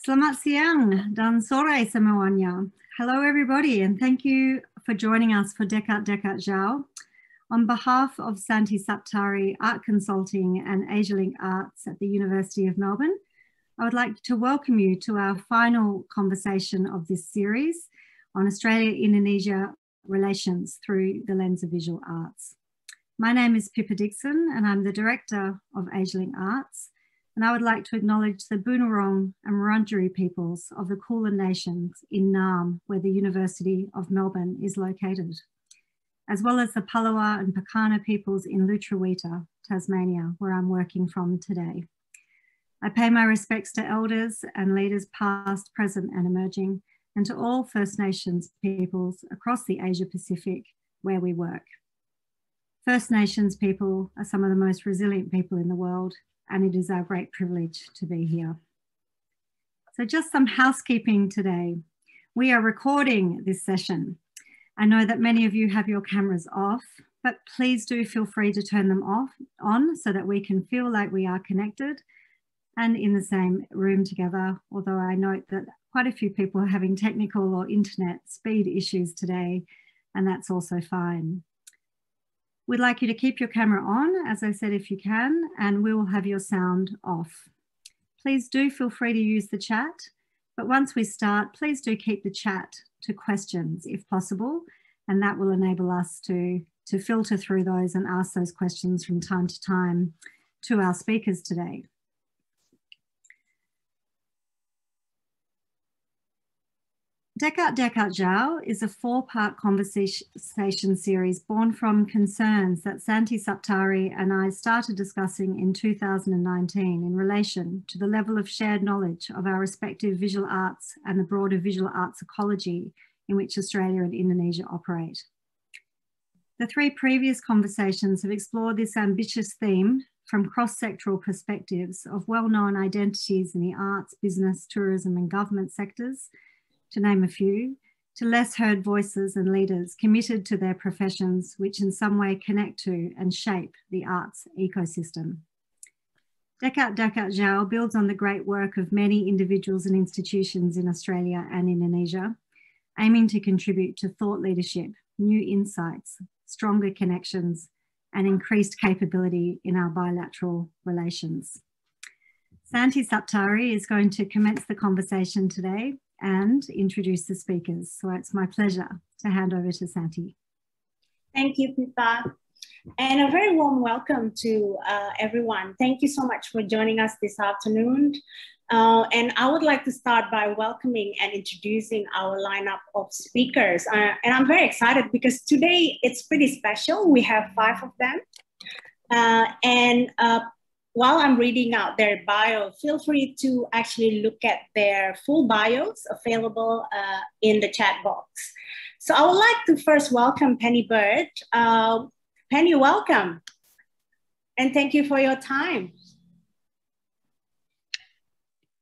Selamat siang dan sore semuanya. Hello everybody and thank you for joining us for Dekat-Dekat Jauh. On behalf of Santy Saptari Art Consulting and Asialink Arts at the University of Melbourne, I would like to welcome you to our final conversation of this series on Australia-Indonesia relations through the lens of visual arts. My name is Pippa Dixon and I'm the Director of Asialink Arts. And I would like to acknowledge the Boonwurrung and Wurundjeri peoples of the Kulin Nations in Naarm, where the University of Melbourne is located, as well as the Palawa and Pakana peoples in Lutruwita, Tasmania, where I'm working from today. I pay my respects to elders and leaders past, present and emerging, and to all First Nations peoples across the Asia Pacific where we work. First Nations people are some of the most resilient people in the world, and it is our great privilege to be here. So just some housekeeping today. We are recording this session. I know that many of you have your cameras off, but please do feel free to turn them on so that we can feel like we are connected and in the same room together, although I note that quite a few people are having technical or internet speed issues today, and that's also fine. We'd like you to keep your camera on, as I said, if you can, and we will have your sound off. Please do feel free to use the chat, but once we start, please do keep the chat to questions if possible, and that will enable us to filter through those and ask those questions from time to time to our speakers today. Dekat-Dekat Jauh is a four-part conversation series born from concerns that Santy Saptari and I started discussing in 2019 in relation to the level of shared knowledge of our respective visual arts and the broader visual arts ecology in which Australia and Indonesia operate. The three previous conversations have explored this ambitious theme from cross-sectoral perspectives of well-known identities in the arts, business, tourism and government sectors, to name a few, to less heard voices and leaders committed to their professions which in some way connect to and shape the arts ecosystem. Dekat-Dekat Jauh builds on the great work of many individuals and institutions in Australia and Indonesia, aiming to contribute to thought leadership, new insights, stronger connections, and increased capability in our bilateral relations. Santy Saptari is going to commence the conversation today and introduce the speakers. So it's my pleasure to hand over to Santy. Thank you, Pippa. And a very warm welcome to everyone. Thank you so much for joining us this afternoon. And I would like to start by welcoming and introducing our lineup of speakers. And I'm very excited because today it's pretty special. We have 5 of them. While I'm reading out their bio, feel free to actually look at their full bios available in the chat box. So I would like to first welcome Penny Burtt. Penny, welcome. And thank you for your time.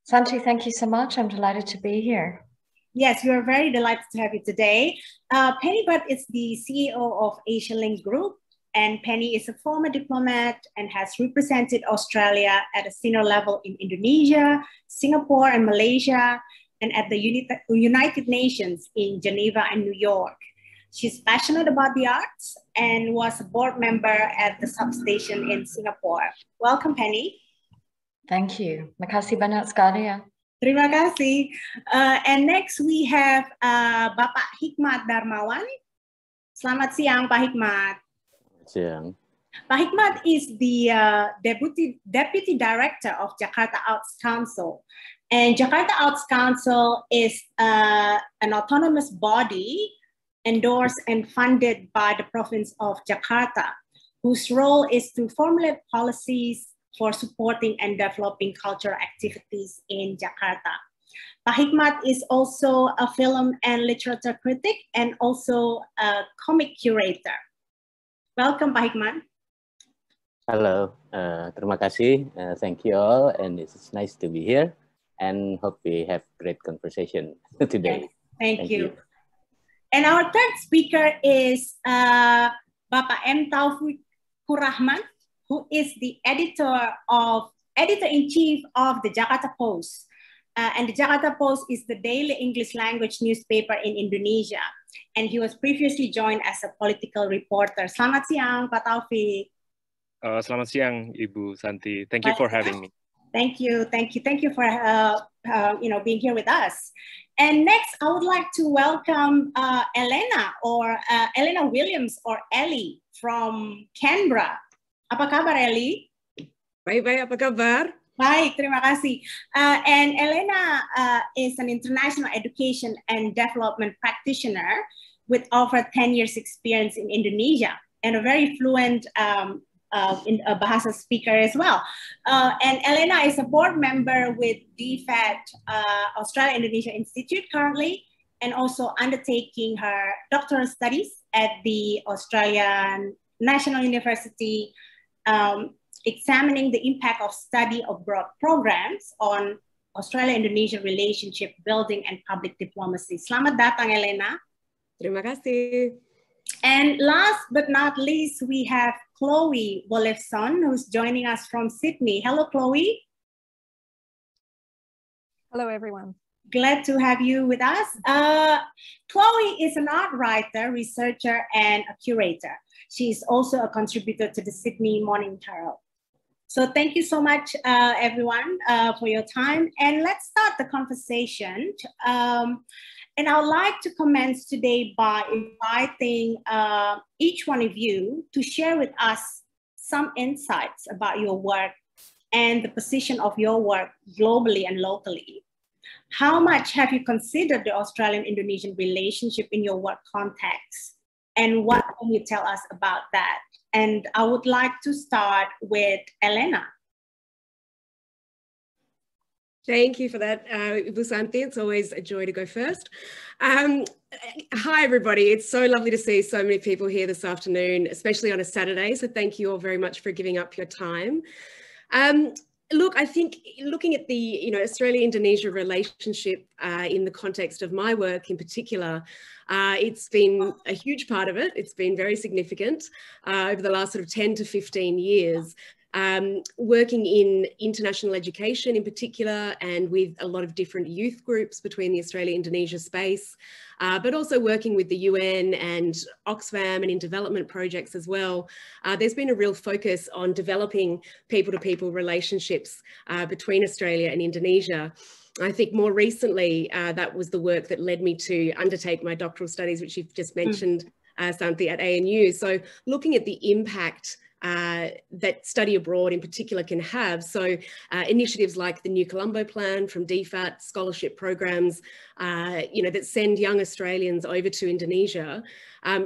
Santy, thank you so much. I'm delighted to be here. Yes, we are very delighted to have you today. Penny Burtt is the CEO of Asialink Group. And Penny is a former diplomat and has represented Australia at a senior level in Indonesia, Singapore, and Malaysia, and at the United Nations in Geneva and New York. She's passionate about the arts and was a board member at the substation in Singapore. Welcome, Penny. Thank you. Makasih banyak sekali ya. Terima kasih. And next we have Bapak Hikmat Darmawan. Selamat siang, Pak Hikmat. Siang. Pak Hikmat is the Deputy Director of Jakarta Arts Council. And Jakarta Arts Council is an autonomous body endorsed and funded by the province of Jakarta, whose role is to formulate policies for supporting and developing cultural activities in Jakarta. Pak Hikmat is also a film and literature critic and also a comic curator. Welcome, Pak Hikmat. Hello, terima kasih. Thank you all, and it's nice to be here, and hope we have great conversation today. Yes, thank you. And our third speaker is Bapak M. Taufiqurrahman, who is the editor-in-chief of the Jakarta Post. And the Jakarta Post is the daily English language newspaper in Indonesia. And he was previously joined as a political reporter. Selamat siang, Pak Taufik. Selamat siang, Ibu Santi. Thank you for having me. Thank you for being here with us. And next, I would like to welcome Elena Williams or Ellie from Canberra. Apa kabar, Ellie? Baik, apa kabar? Baik, terima kasih. And Elena is an international education and development practitioner with over 10 years experience in Indonesia and a very fluent in a Bahasa speaker as well. And Elena is a board member with DFAT, Australia-Indonesia Institute currently, and also undertaking her doctoral studies at the Australian National University, examining the impact of study abroad programs on Australia-Indonesia relationship building and public diplomacy. Selamat datang, Elena. Terima kasih. And last but not least, we have Chloé Wolifson, who's joining us from Sydney. Hello, Chloé. Hello, everyone. Glad to have you with us. Chloé is an art writer, researcher, and a curator. She's also a contributor to the Sydney Morning Herald. So thank you so much, everyone, for your time. And let's start the conversation. And I would like to commence today by inviting each one of you to share with us some insights about your work and the position of your work globally and locally. How much have you considered the Australian-Indonesian relationship in your work context? And what can you tell us about that? And I would like to start with Elena. Thank you for that, Ibu Santy. It's always a joy to go first. Hi, everybody. It's so lovely to see so many people here this afternoon, especially on a Saturday. So thank you all very much for giving up your time. Look, I think looking at the Australia-Indonesia relationship in the context of my work in particular, it's been a huge part of it. It's been very significant over the last sort of 10 to 15 years. Working in international education in particular, and with a lot of different youth groups between the Australia-Indonesia space, but also working with the UN and Oxfam and in development projects as well. There's been a real focus on developing people-to-people relationships between Australia and Indonesia. I think more recently, that was the work that led me to undertake my doctoral studies, which you've just mentioned, Santy, at ANU. So looking at the impact that study abroad in particular can have. So initiatives like the New Colombo Plan from DFAT, scholarship programs, that send young Australians over to Indonesia,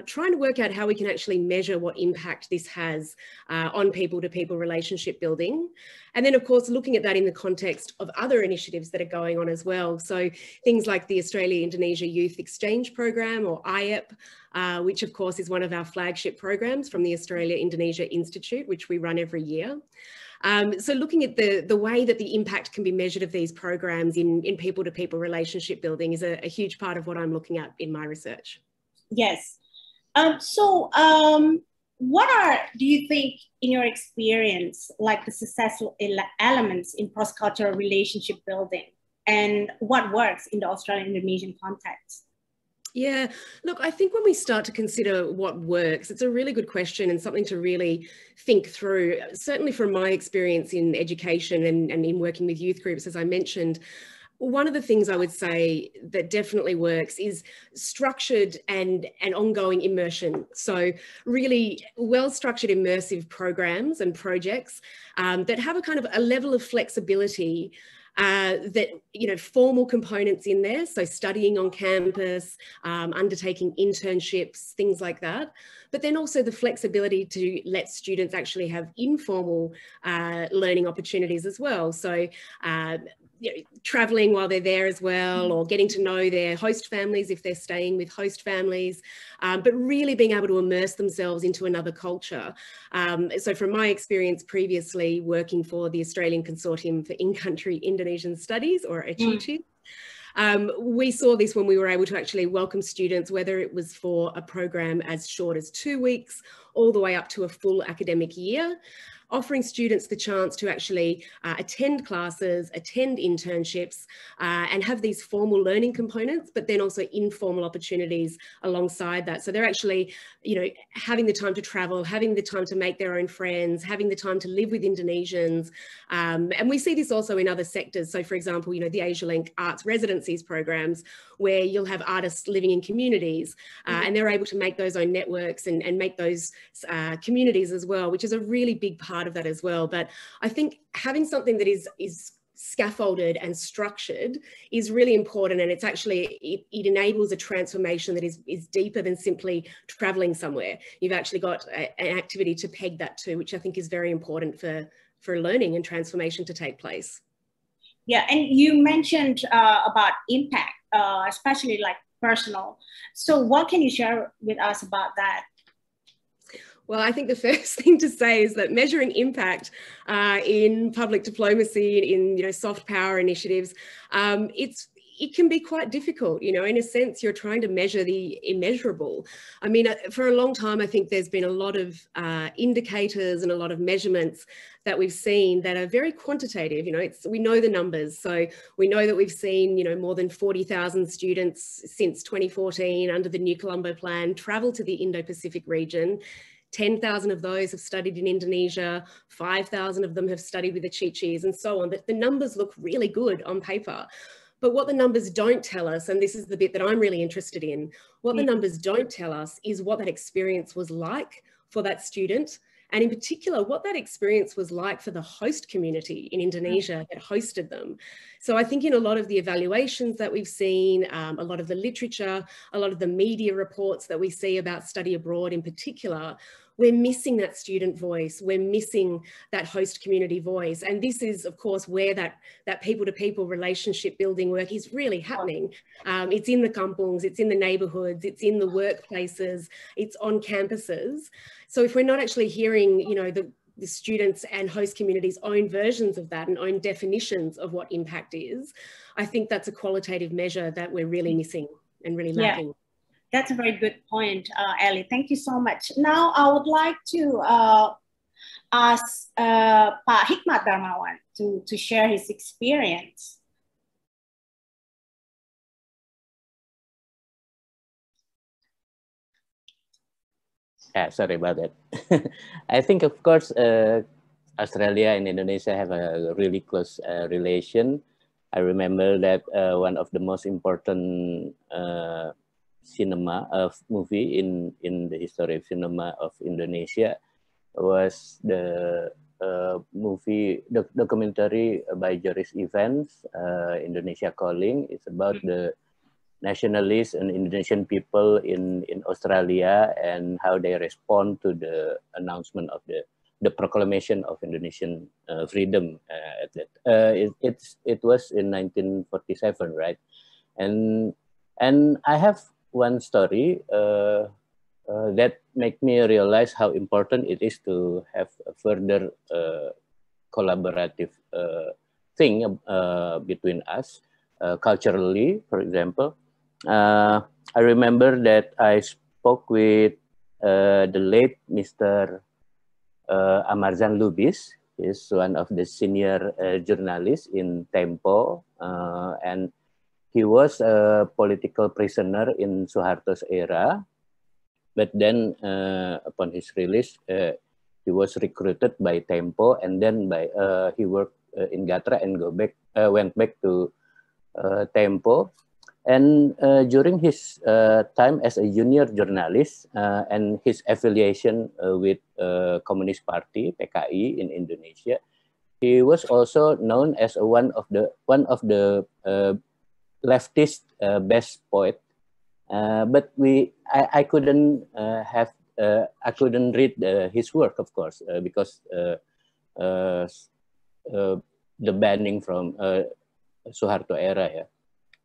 trying to work out how we can actually measure what impact this has on people-to-people relationship building. And then, of course, looking at that in the context of other initiatives that are going on as well. So things like the Australia-Indonesia Youth Exchange Program, or IEP, which of course is one of our flagship programs from the Australia-Indonesia Institute, which we run every year. So looking at the way that the impact can be measured of these programs in people-to-people relationship building is a huge part of what I'm looking at in my research. Yes. What do you think, in your experience, like the successful elements in cross-cultural relationship building, and what works in the Australian-Indonesian context? Yeah, look, I think when we start to consider what works, it's a really good question and something to really think through. Certainly from my experience in education and in working with youth groups, as I mentioned, one of the things I would say that definitely works is structured and ongoing immersion. So really well-structured immersive programs and projects that have a kind of a level of flexibility that, formal components in there, so studying on campus, undertaking internships, things like that, but then also the flexibility to let students actually have informal learning opportunities as well. So traveling while they're there as well, or getting to know their host families if they're staying with host families, but really being able to immerse themselves into another culture. So from my experience previously working for the Australian Consortium for In-Country Indonesian Studies, or ACITU, we saw this when we were able to actually welcome students, whether it was for a program as short as 2 weeks all the way up to a full academic year, offering students the chance to actually attend classes, attend internships, and have these formal learning components, but then also informal opportunities alongside that. So they're actually, you know, having the time to travel, having the time to make their own friends, having the time to live with Indonesians. And we see this also in other sectors. So for example, you know, the Asialink arts residencies programs, where you'll have artists living in communities and they're able to make those own networks and make those communities as well, which is a really big part of that as well. But I think having something that is scaffolded and structured is really important, and it's actually it enables a transformation that is deeper than simply traveling somewhere. You've actually got an activity to peg that to, which I think is very important for learning and transformation to take place. Yeah, and you mentioned about impact, especially like personal. So what can you share with us about that? Well, I think the first thing to say is that measuring impact in public diplomacy, in, you know, soft power initiatives, it can be quite difficult. You know, in a sense, you're trying to measure the immeasurable. I mean, for a long time, I think there's been a lot of indicators and a lot of measurements that we've seen that are very quantitative. You know, we know the numbers. So we know that we've seen, you know, more than 40,000 students since 2014 under the New Colombo Plan travel to the Indo-Pacific region. 10,000 of those have studied in Indonesia, 5,000 of them have studied with the Chichis, and so on. But the numbers look really good on paper. But what the numbers don't tell us, and this is the bit that I'm really interested in, what the numbers don't tell us is what that experience was like for that student, and in particular, what that experience was like for the host community in Indonesia that hosted them. So I think in a lot of the evaluations that we've seen, a lot of the literature, a lot of the media reports that we see about study abroad in particular, we're missing that student voice, we're missing that host community voice. And this is, of course, where that people-to-people relationship building work is really happening. It's in the kampungs, it's in the neighbourhoods, it's in the workplaces, it's on campuses. So if we're not actually hearing, you know, the students and host communities' own versions of that and own definitions of what impact is, I think that's a qualitative measure that we're really missing and really lacking. Yeah. That's a very good point, Ellie. Thank you so much. Now, I would like to ask Pak Hikmat Darmawan to share his experience. Sorry about that. I think, of course, Australia and Indonesia have a really close relation. I remember that one of the most important movie in the history of cinema of Indonesia was the documentary by Joris Evans, Indonesia Calling. It's about the nationalists and Indonesian people in Australia and how they respond to the announcement of the proclamation of Indonesian freedom. It was in 1947, right? And I have one story that make me realize how important it is to have a further collaborative thing between us culturally. For example, I remember that I spoke with the late Mr. Amarzan Lubis. He's one of the senior journalists in Tempo, and he was a political prisoner in Suharto's era, but then upon his release, he was recruited by Tempo, and then he worked in Gatra and went back to Tempo. And during his time as a junior journalist and his affiliation with Communist Party (PKI) in Indonesia, he was also known as one of the leftist best poet, but I couldn't I couldn't read his work, of course, because the banning from Suharto era. Yeah.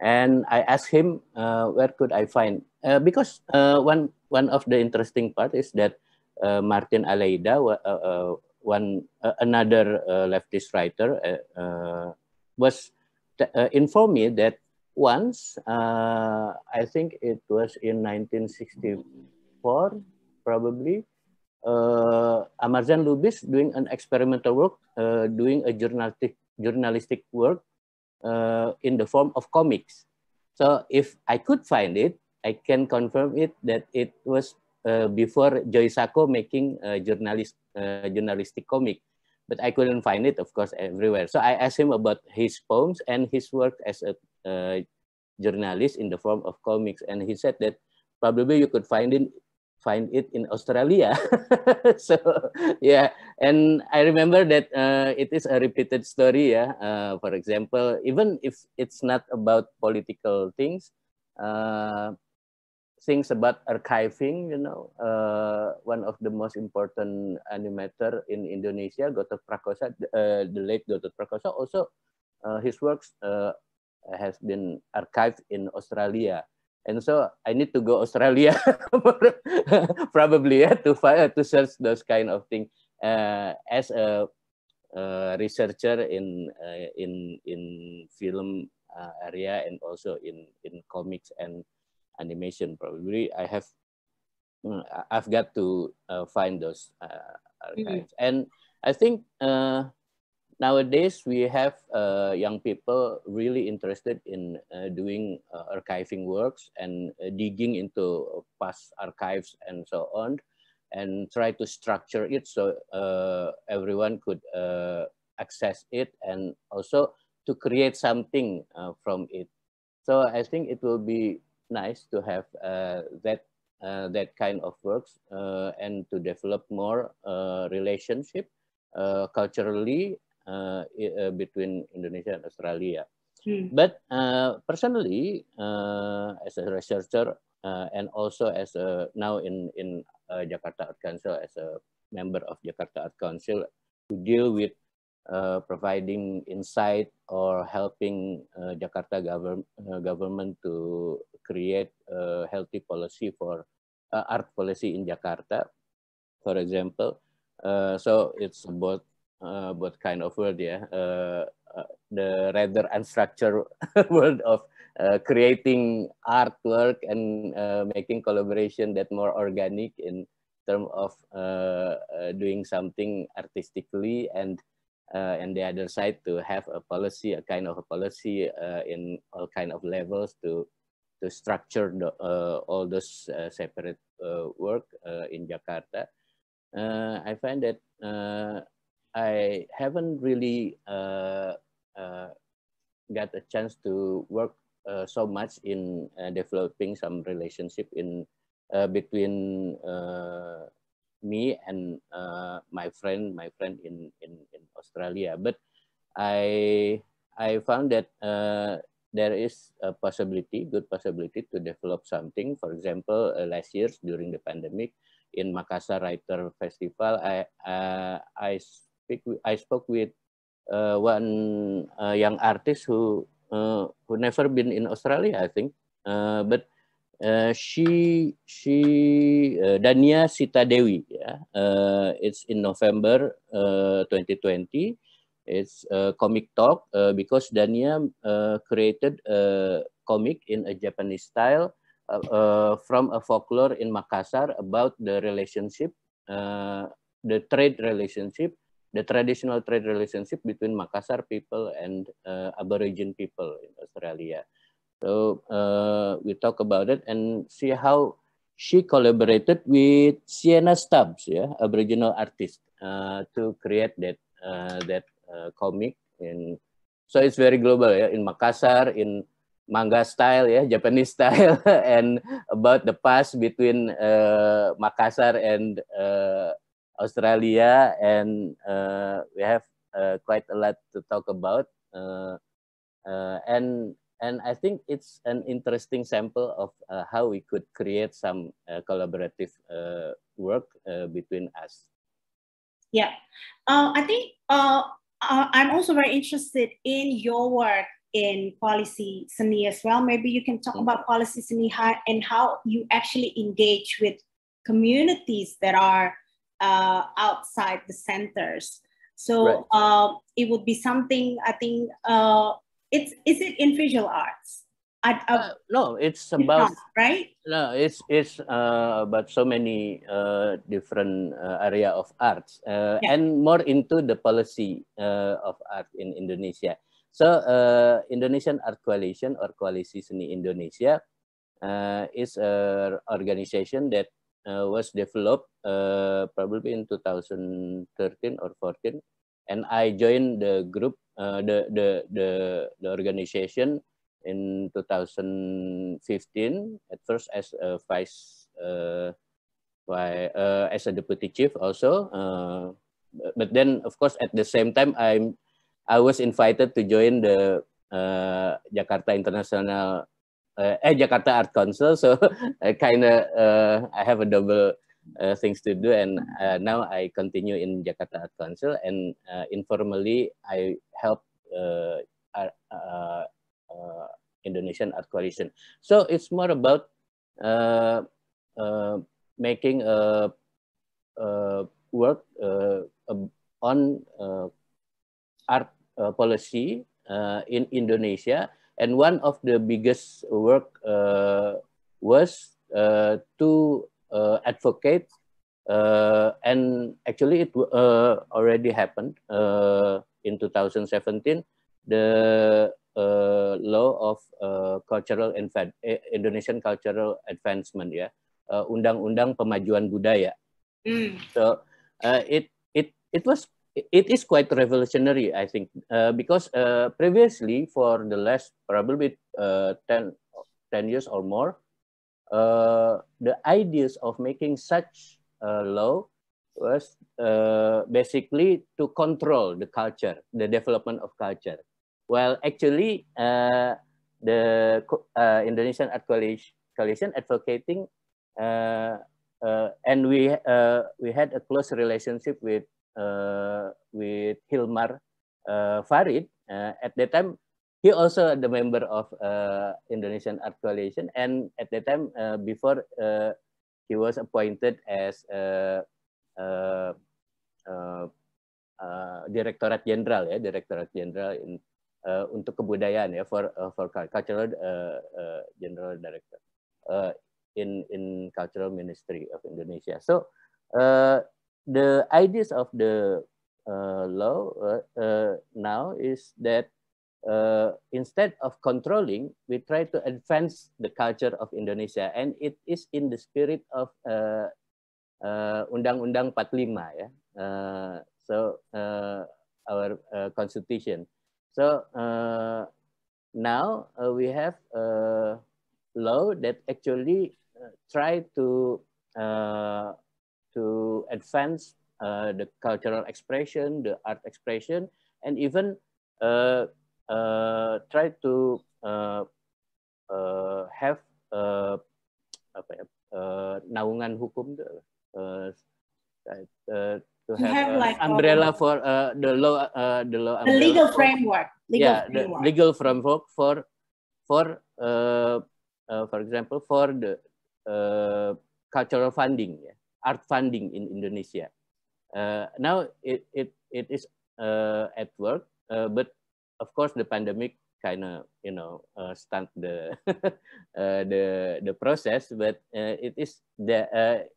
And I asked him where could I find because one of the interesting part is that Martin Aleida, another leftist writer, was informed me that once, I think it was in 1964, probably, Amarjan Lubis doing an experimental work, doing a journalistic work in the form of comics. So if I could find it, I can confirm it that it was before Joy Sacco making a journalistic comic. But I couldn't find it, of course, everywhere. So I asked him about his poems and his work as a journalist in the form of comics, and he said that probably you could find it in Australia. So yeah, and I remember that it is a repeated story. Yeah, for example, even if it's not about political things, things about archiving, you know, one of the most important animator in Indonesia, Gatot Prakosa, the late Gatot Prakosa, also his works has been archived in Australia. And so I need to go Australia probably, yeah, to search those kind of things as a researcher in film area, and also in comics and animation. Probably I've got to find those archives. And I think nowadays we have young people really interested in doing archiving works and digging into past archives and so on, and try to structure it so everyone could access it, and also to create something from it. So I think it will be nice to have that kind of works and to develop more relationship culturally between Indonesia and Australia. But personally, as a researcher and also as now in Jakarta Art Council, as a member of Jakarta Art Council, to deal with providing insight or helping Jakarta government to create a healthy policy for art policy in Jakarta, for example. So it's about what kind of world, yeah, the rather unstructured world of creating artwork and making collaboration that more organic in terms of doing something artistically, and the other side to have a policy, a kind of a policy in all kind of levels to structure all those separate work in Jakarta. I find that I haven't really got a chance to work so much in developing some relationship in between me and my friend in Australia. But I found that there is a good possibility to develop something. For example, last year during the pandemic in Makassar Writer Festival, I spoke with one young artist who never been in Australia, I think, but she Dania Sita Dewi, yeah. It's in November 2020. It's a comic talk because Dania created a comic in a Japanese style from a folklore in Makassar about the relationship, the trade relationship, the traditional trade relationship between Makassar people and Aborigine people in Australia. So we talk about it and see how she collaborated with Sienna Stubbs, yeah, Aboriginal artist, to create that comic. And so it's very global, yeah, in Makassar, in manga style, yeah, Japanese style, and about the past between Makassar and Australia, and we have quite a lot to talk about, and I think it's an interesting sample of how we could create some collaborative work between us. Yeah, I think I'm also very interested in your work in policy seni as well. Maybe you can talk about policy seni and how you actually engage with communities that are outside the centers. So right. It would be something, I think, is it in visual arts? No, it's about right. No, it's about so many different area of arts and more into the policy of art in Indonesia. So Indonesian Art Coalition or Koalisi Seni Indonesia is an organization that was developed probably in 2013 or 14, and I joined the group, the organization in 2015, at first as a as a deputy chief also, but then of course at the same time I was invited to join the Jakarta International Jakarta Art Council, so I have a double things to do, and now I continue in Jakarta Art Council, and informally I help Indonesian Art Coalition. So it's more about making a work on art policy in Indonesia, and one of the biggest work was to advocate, and actually it already happened in 2017, the law of Indonesian cultural advancement, ya, undang-undang pemajuan budaya. So it is quite revolutionary, I think, because previously for the last probably 10 years or more, the ideas of making such a law was basically to control the culture, the development of culture. Well, actually, the Indonesian Art Coalition advocating, and we had a close relationship with Hilmar Farid. At that time, he also the member of Indonesian Art Coalition, and at that time, before he was appointed as Directorate Jenderal, ya, Directorate Jenderal in untuk kebudayaan, ya, for cultural general director in cultural ministry of Indonesia. So the ideas of the law now is that instead of controlling, we try to advance the culture of Indonesia, and it is in the spirit of Undang-Undang 45, ya. So our constitution. So now we have a law that actually try to advance the cultural expression, the art expression, and even try to have naungan hukum, to have like umbrella for the law, the legal framework. The legal framework for example, for the cultural funding, yeah, art funding in Indonesia. Now it is at work, but of course the pandemic kind of stunt the the process, but it is there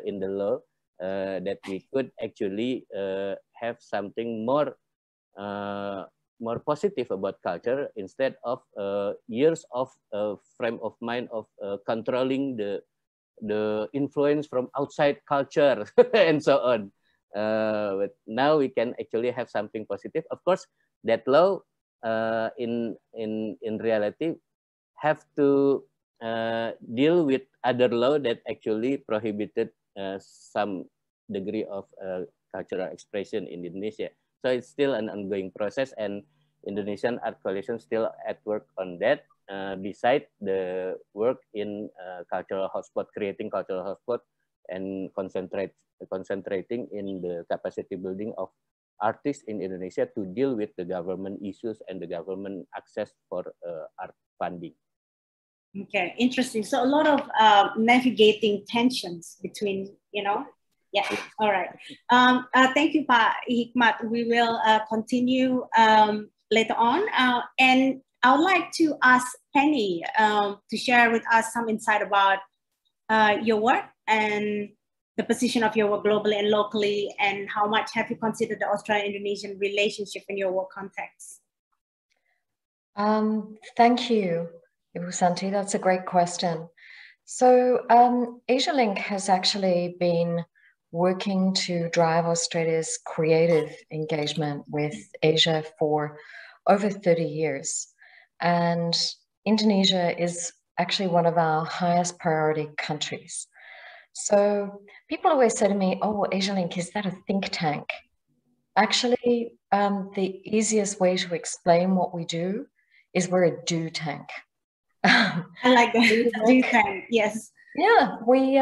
in the law. That we could actually have something more positive about culture, instead of years of frame of mind of controlling the influence from outside culture and so on. But now we can actually have something positive. Of course, that law in reality have to deal with other law that actually prohibited some degree of cultural expression in Indonesia. So it's still an ongoing process, and Indonesian Art Coalition still at work on that. Beside the work in cultural hotspot, creating cultural hotspot, and concentrating in the capacity building of artists in Indonesia to deal with the government issues and the government access for art funding. Okay, interesting. So a lot of navigating tensions between, yeah. All right. Thank you, Pa Hikmat. We will continue later on. And I would like to ask Penny to share with us some insight about your work and the position of your work globally and locally, and how much have you considered the Australian-Indonesian relationship in your work context? Thank you, Ibu Santy. That's a great question. So Asialink has actually been working to drive Australia's creative engagement with Asia for over 30 years. And Indonesia is actually one of our highest priority countries. So people always say to me, oh, Asialink, is that a think tank? Actually, the easiest way to explain what we do is we're a do tank. I like that, do tank, yes. Yeah, we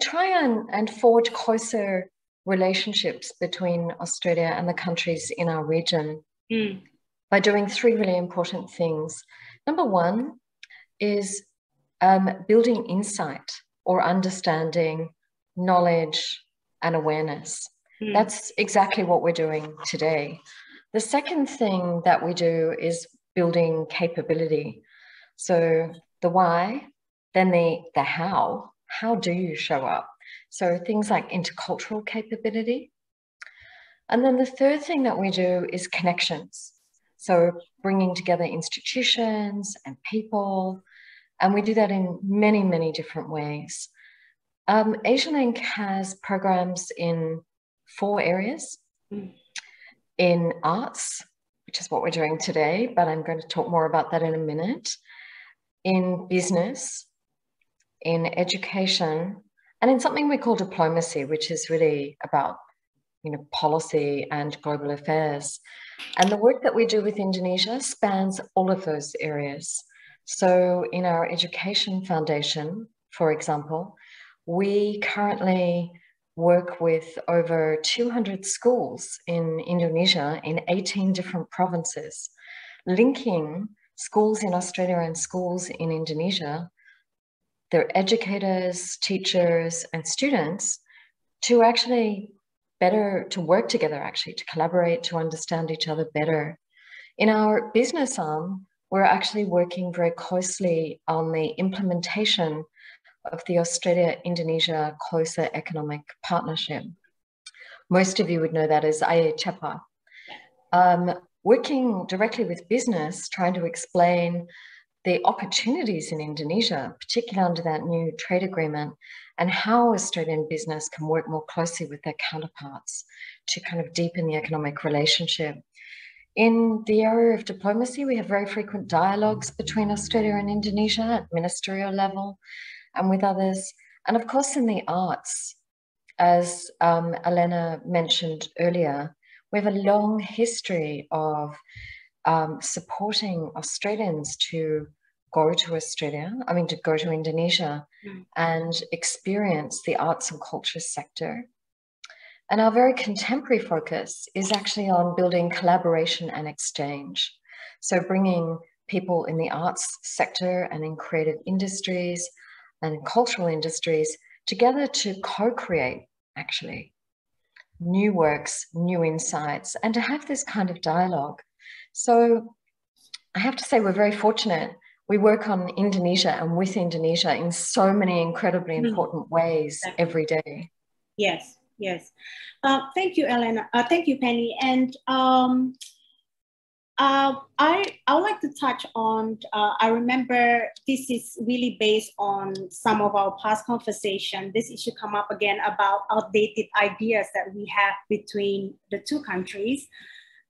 try and forge closer relationships between Australia and the countries in our region by doing three really important things. Number one is building insight or understanding, knowledge, and awareness. That's exactly what we're doing today. The second thing that we do is building capability. So the why, then the how do you show up? So things like intercultural capability. And then the third thing that we do is connections. So bringing together institutions and people, and we do that in many, many different ways. Asialink has programs in 4 areas. In arts, which is what we're doing today, but I'm going to talk more about that in a minute. In business, in education, and in something we call diplomacy, which is really about, you know, policy and global affairs. And the work that we do with Indonesia spans all of those areas. So in our education foundation, for example, we currently work with over 200 schools in Indonesia in 18 different provinces, linking schools in Australia and schools in Indonesia, their educators, teachers, and students to actually to work together, actually, to collaborate, to understand each other better. In our business arm, we're actually working very closely on the implementation of the Australia-Indonesia Closer Economic Partnership. Most of you would know that as IACEPA. Working directly with business, trying to explain the opportunities in Indonesia, particularly under that new trade agreement, and how Australian business can work more closely with their counterparts to kind of deepen the economic relationship. In the area of diplomacy, we have very frequent dialogues between Australia and Indonesia at ministerial level and with others. And of course, in the arts, as Elena mentioned earlier, we have a long history of supporting Australians to go to go to Indonesia and experience the arts and culture sector. And our very contemporary focus is actually on building collaboration and exchange. So bringing people in the arts sector and in creative industries and cultural industries together to co-create, actually, new works, new insights, and to have this kind of dialogue. So I have to say we're very fortunate. We work on Indonesia and with Indonesia in so many incredibly important ways every day. Yes, yes. Thank you, Elena. Thank you, Penny. And I would like to touch on, I remember this is really based on some of our past conversation. This issue come up again about outdated ideas that we have between the two countries.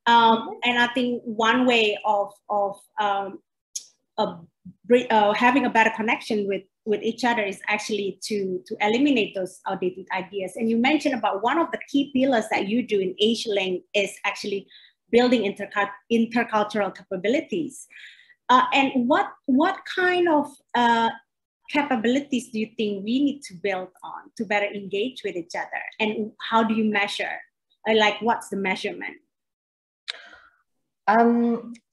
And I think one way of having a better connection with each other is actually to eliminate those outdated ideas. And you mentioned about one of the key pillars that you do in Asialink is actually building intercultural capabilities. And what kind of capabilities do you think we need to build on to better engage with each other? And how do you measure? Like, what's the measurement?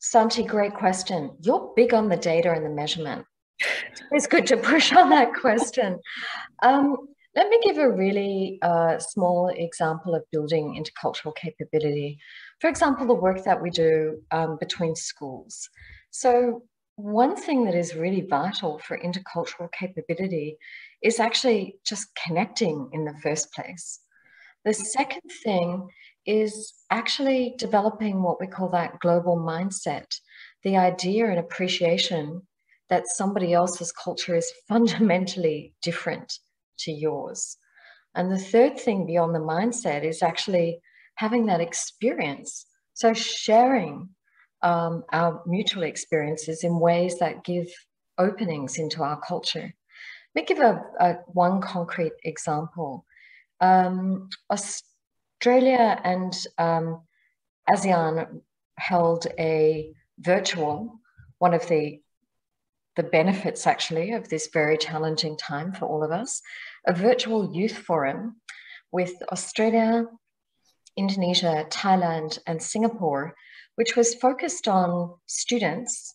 Santy, great question. You're big on the data and the measurement. It's good to push on that question. Let me give a really small example of building intercultural capability. For example, the work that we do between schools. So one thing that is really vital for intercultural capability is actually just connecting in the first place. The second thing is actually developing what we call that global mindset, the idea and appreciation that somebody else's culture is fundamentally different to yours. And the third thing beyond the mindset is actually having that experience. So sharing our mutual experiences in ways that give openings into our culture. Let me give one concrete example. Australia and ASEAN held a virtual, one of the benefits actually of this very challenging time for all of us, a virtual youth forum with Australia, Indonesia, Thailand, and Singapore, which was focused on students,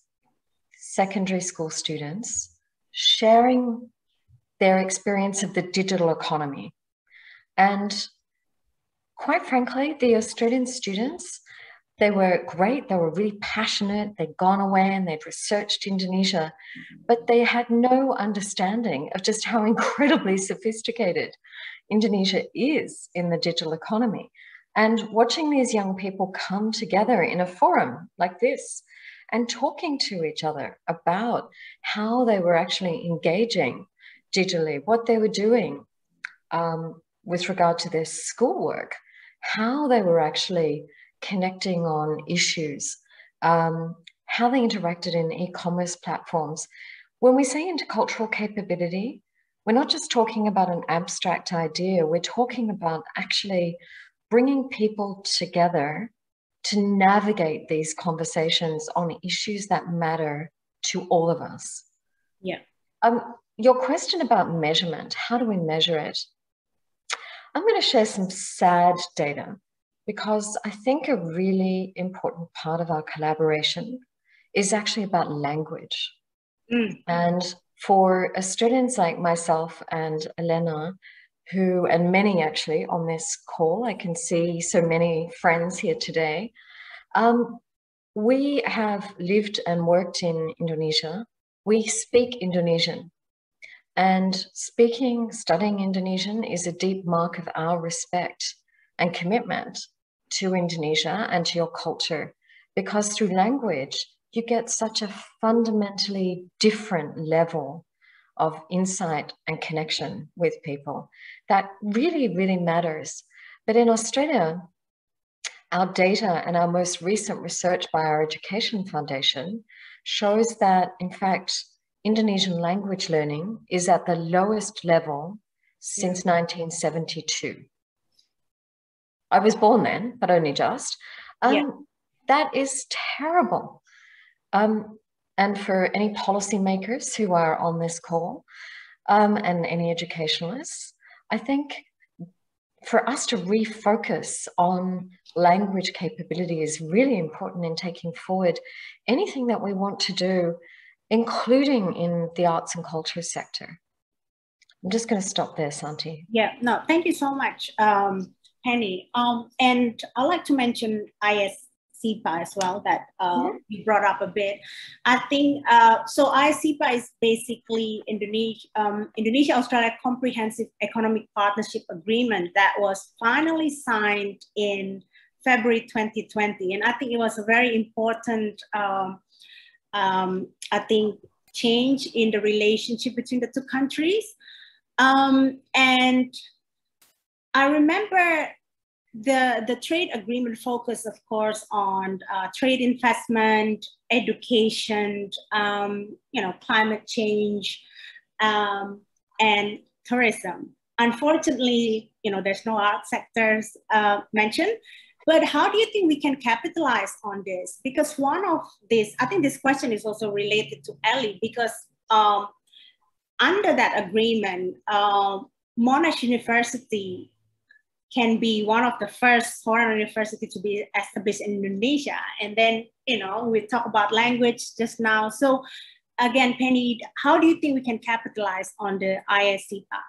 secondary school students, sharing their experience of the digital economy. And quite frankly, the Australian students, they were great. They were really passionate. They'd gone away and they'd researched Indonesia, but they had no understanding of just how incredibly sophisticated Indonesia is in the digital economy. And watching these young people come together in a forum like this and talking to each other about how they were actually engaging digitally, what they were doing with regard to their schoolwork, how they were actually connecting on issues, how they interacted in e-commerce platforms. When we say intercultural capability, we're not just talking about an abstract idea, we're talking about actually bringing people together to navigate these conversations on issues that matter to all of us. Yeah. Your question about measurement, how do we measure it? I'm going to share some sad data because I think a really important part of our collaboration is actually about language. And for Australians like myself and Elena, and many actually on this call, I can see so many friends here today. We have lived and worked in Indonesia. We speak Indonesian. And studying Indonesian is a deep mark of our respect and commitment to Indonesia and to your culture, because through language, you get such a fundamentally different level of insight and connection with people that really, really matters. But in Australia, our data and our most recent research by our Education Foundation shows that, in fact, Indonesian language learning is at the lowest level since 1972. I was born then, but only just. That is terrible. And for any policymakers who are on this call and any educationalists, I think for us to refocus on language capability is really important in taking forward anything that we want to do, including in the arts and culture sector. I'm just going to stop there, Santy. Yeah, no, thank you so much, Penny. And I'd like to mention ISCPA as well, that you brought up a bit. I think, so ISCPA is basically Indonesia-Australia Comprehensive Economic Partnership Agreement that was finally signed in February 2020. And I think it was a very important I think, change in the relationship between the two countries. And I remember the trade agreement focused, of course, on trade investment, education, climate change, and tourism. Unfortunately, there's no art sectors mentioned. But how do you think we can capitalize on this? Because one of this, I think this question is also related to Ellie, because under that agreement, Monash University can be one of the first foreign universities to be established in Indonesia. And then, we talk about language just now. So again, Penny, how do you think we can capitalize on the ISCPA?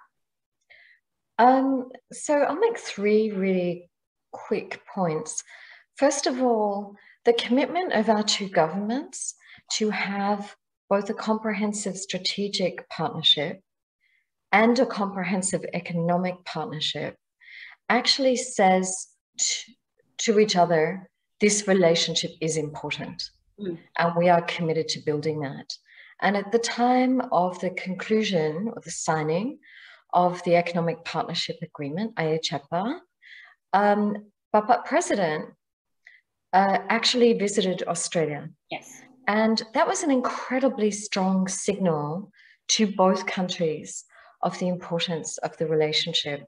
So I'll make three really quick points. First of all, the commitment of our two governments to have both a comprehensive strategic partnership and a comprehensive economic partnership actually says to each other, this relationship is important, and we are committed to building that. And at the time of the conclusion or the signing of the Economic Partnership Agreement, IHEPA, Bapak President actually visited Australia. Yes. And that was an incredibly strong signal to both countries of the importance of the relationship.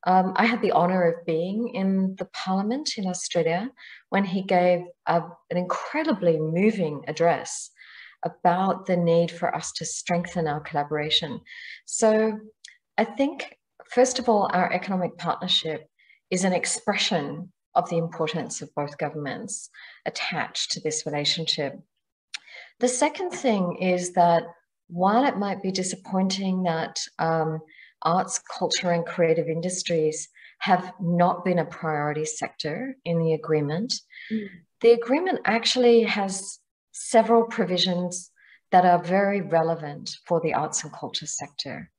I had the honor of being in the Parliament in Australia when he gave an incredibly moving address about the need for us to strengthen our collaboration. So I think, first of all, our economic partnership is an expression of the importance of both governments attached to this relationship. The second thing is that while it might be disappointing that arts, culture, and creative industries have not been a priority sector in the agreement, the agreement actually has several provisions that are very relevant for the arts and culture sector.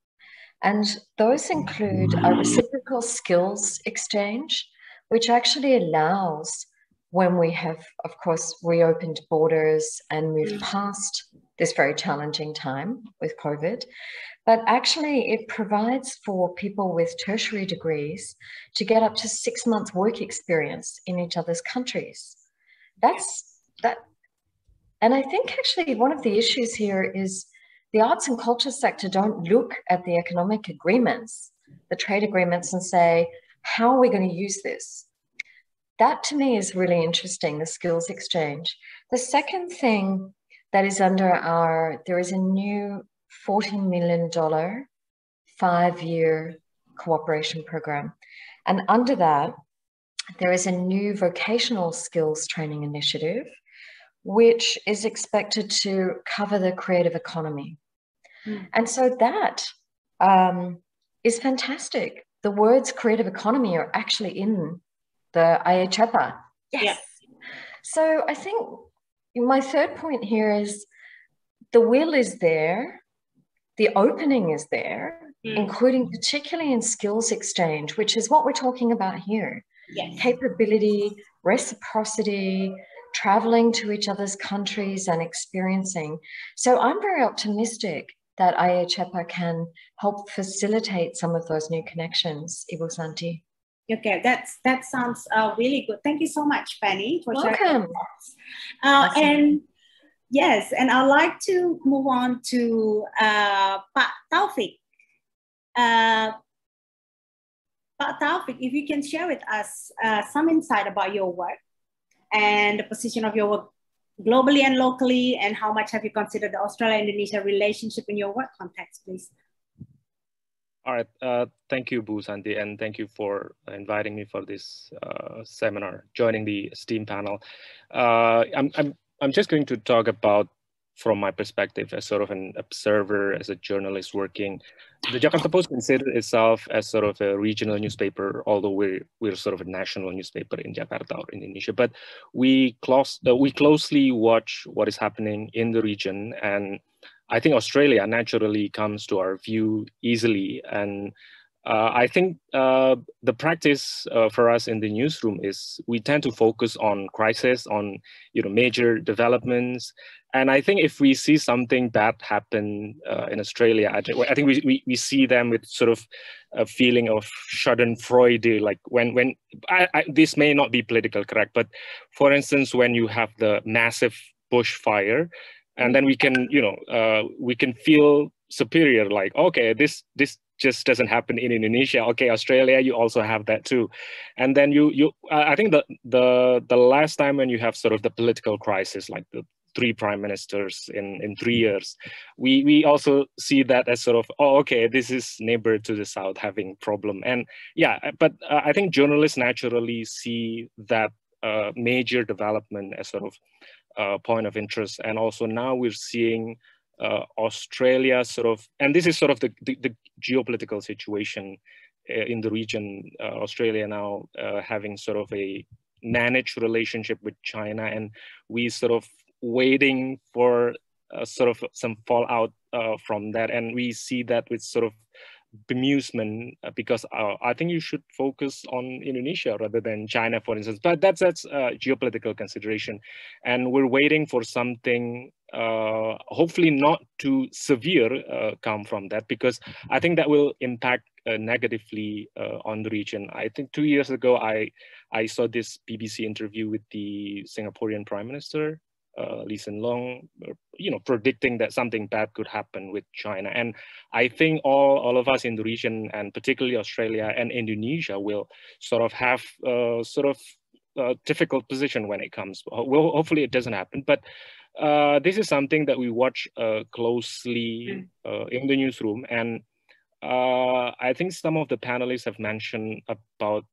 And those include a reciprocal skills exchange, which actually allows, when we have, of course, reopened borders and moved past this very challenging time with COVID, but actually it provides for people with tertiary degrees to get up to 6 months work experience in each other's countries. And I think actually one of the issues here is the arts and culture sector don't look at the economic agreements, the trade agreements, and say, how are we going to use this? That to me is really interesting, the skills exchange. The second thing that is under there is a new $40 million 5-year cooperation program. And under that, there is a new vocational skills training initiative, which is expected to cover the creative economy. And so that is fantastic. The words creative economy are actually in the IHEPA. Yes. Yeah. So I think my third point here is the will is there, the opening is there, including particularly in skills exchange, which is what we're talking about here. Yes. Capability, reciprocity, traveling to each other's countries and experiencing. So I'm very optimistic that IHEPA can help facilitate some of those new connections, Ibu Santy. Okay, that sounds really good. Thank you so much, Penny, for sharing. Welcome. And yes, and I'd like to move on to Pak Taufiq. Pak Taufiq, if you can share with us some insight about your work and the position of your work globally and locally, and how much have you considered the Australia-Indonesia relationship in your work context, please? All right, thank you, Bu Santy, and thank you for inviting me for this seminar, joining the STEAM panel. I'm just going to talk about, from my perspective as sort of an observer, as a journalist working. The Jakarta Post considers itself as sort of a regional newspaper, although we're sort of a national newspaper in Jakarta or Indonesia. But we closely watch what is happening in the region, and I think Australia naturally comes to our view easily. And I think the practice for us in the newsroom is we tend to focus on crisis, on major developments. And I think if we see something bad happen in Australia, I think we see them with sort of a feeling of schadenfreude, like when this may not be politically correct, but for instance, when you have the massive bushfire, and then we can feel superior, like, okay, this just doesn't happen in Indonesia. Okay, Australia, you also have that too. And then I think the last time when you have sort of the political crisis, like the 3 prime ministers in 3 years, we also see that as sort of, oh, okay, this is neighbor to the south having problem. And yeah, but I think journalists naturally see that major development as sort of point of interest. And also now we're seeing Australia sort of, and this is sort of the geopolitical situation in the region, Australia now having sort of a managed relationship with China, and we sort of waiting for sort of some fallout from that, and we see that with sort of bemusement because I think you should focus on Indonesia rather than China, for instance. But that's geopolitical consideration, and we're waiting for something hopefully not too severe come from that, because I think that will impact negatively on the region. I think 2 years ago I saw this BBC interview with the Singaporean Prime Minister, Lee Hsien Loong, predicting that something bad could happen with China. And I think all of us in the region, and particularly Australia and Indonesia, will sort of have a difficult position when it comes. Well, hopefully it doesn't happen, but this is something that we watch closely in the newsroom. And I think some of the panelists have mentioned about,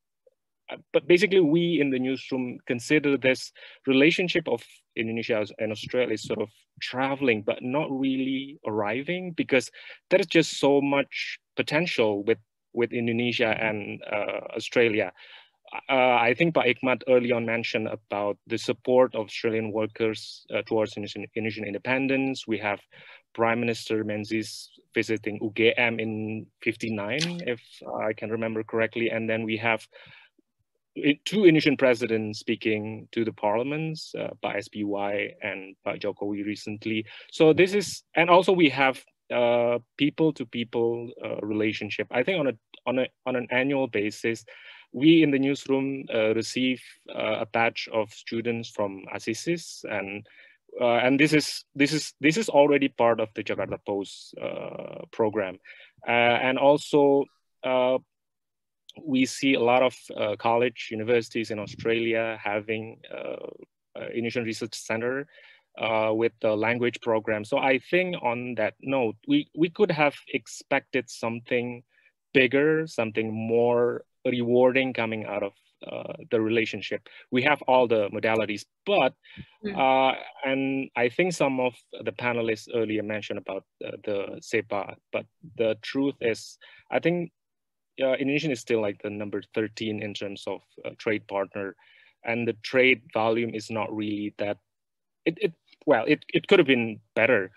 but basically we in the newsroom consider this relationship of Indonesia and Australia is sort of traveling, but not really arriving, because there is just so much potential with Indonesia and Australia. I think Pak Hikmat early on mentioned about the support of Australian workers towards Indonesian independence. We have Prime Minister Menzies visiting UGM in '59, if I can remember correctly. And then we have 2 Indonesian presidents speaking to the parliaments, Pak SBY and Pak Jokowi recently. So this is, and also we have people-to-people relationship. I think on an annual basis, we in the newsroom receive a batch of students from ASISIS, and this is already part of the Jakarta Post program, and also we see a lot of college universities in Australia having Indonesian Research Center with the language program. So I think on that note, we could have expected something bigger, something more rewarding coming out of the relationship. We have all the modalities, but and I think some of the panelists earlier mentioned about the SEPA, but the truth is, I think Indonesia is still like the number 13 in terms of trade partner, and the trade volume is not really that. It could have been better.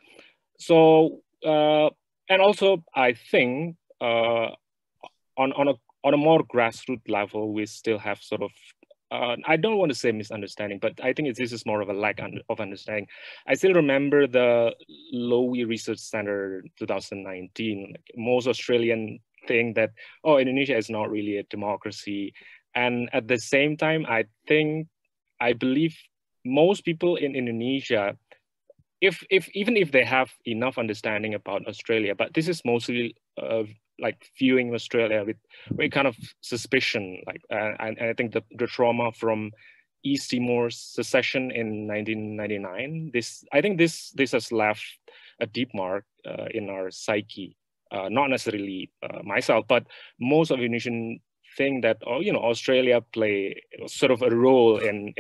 So and also I think on a more grassroots level, we still have sort of I don't want to say misunderstanding, but I think this is more of a lack of understanding. I still remember the Lowy Research Center 2019. Like, most Australian think that, oh, Indonesia is not really a democracy. And at the same time, I believe most people in Indonesia, even if they have enough understanding about Australia, but this is mostly like viewing Australia with kind of suspicion, like, and I think the trauma from East Timor's secession in 1999, I think this has left a deep mark in our psyche. Not necessarily myself, but most of Indonesian think that Australia play sort of a role in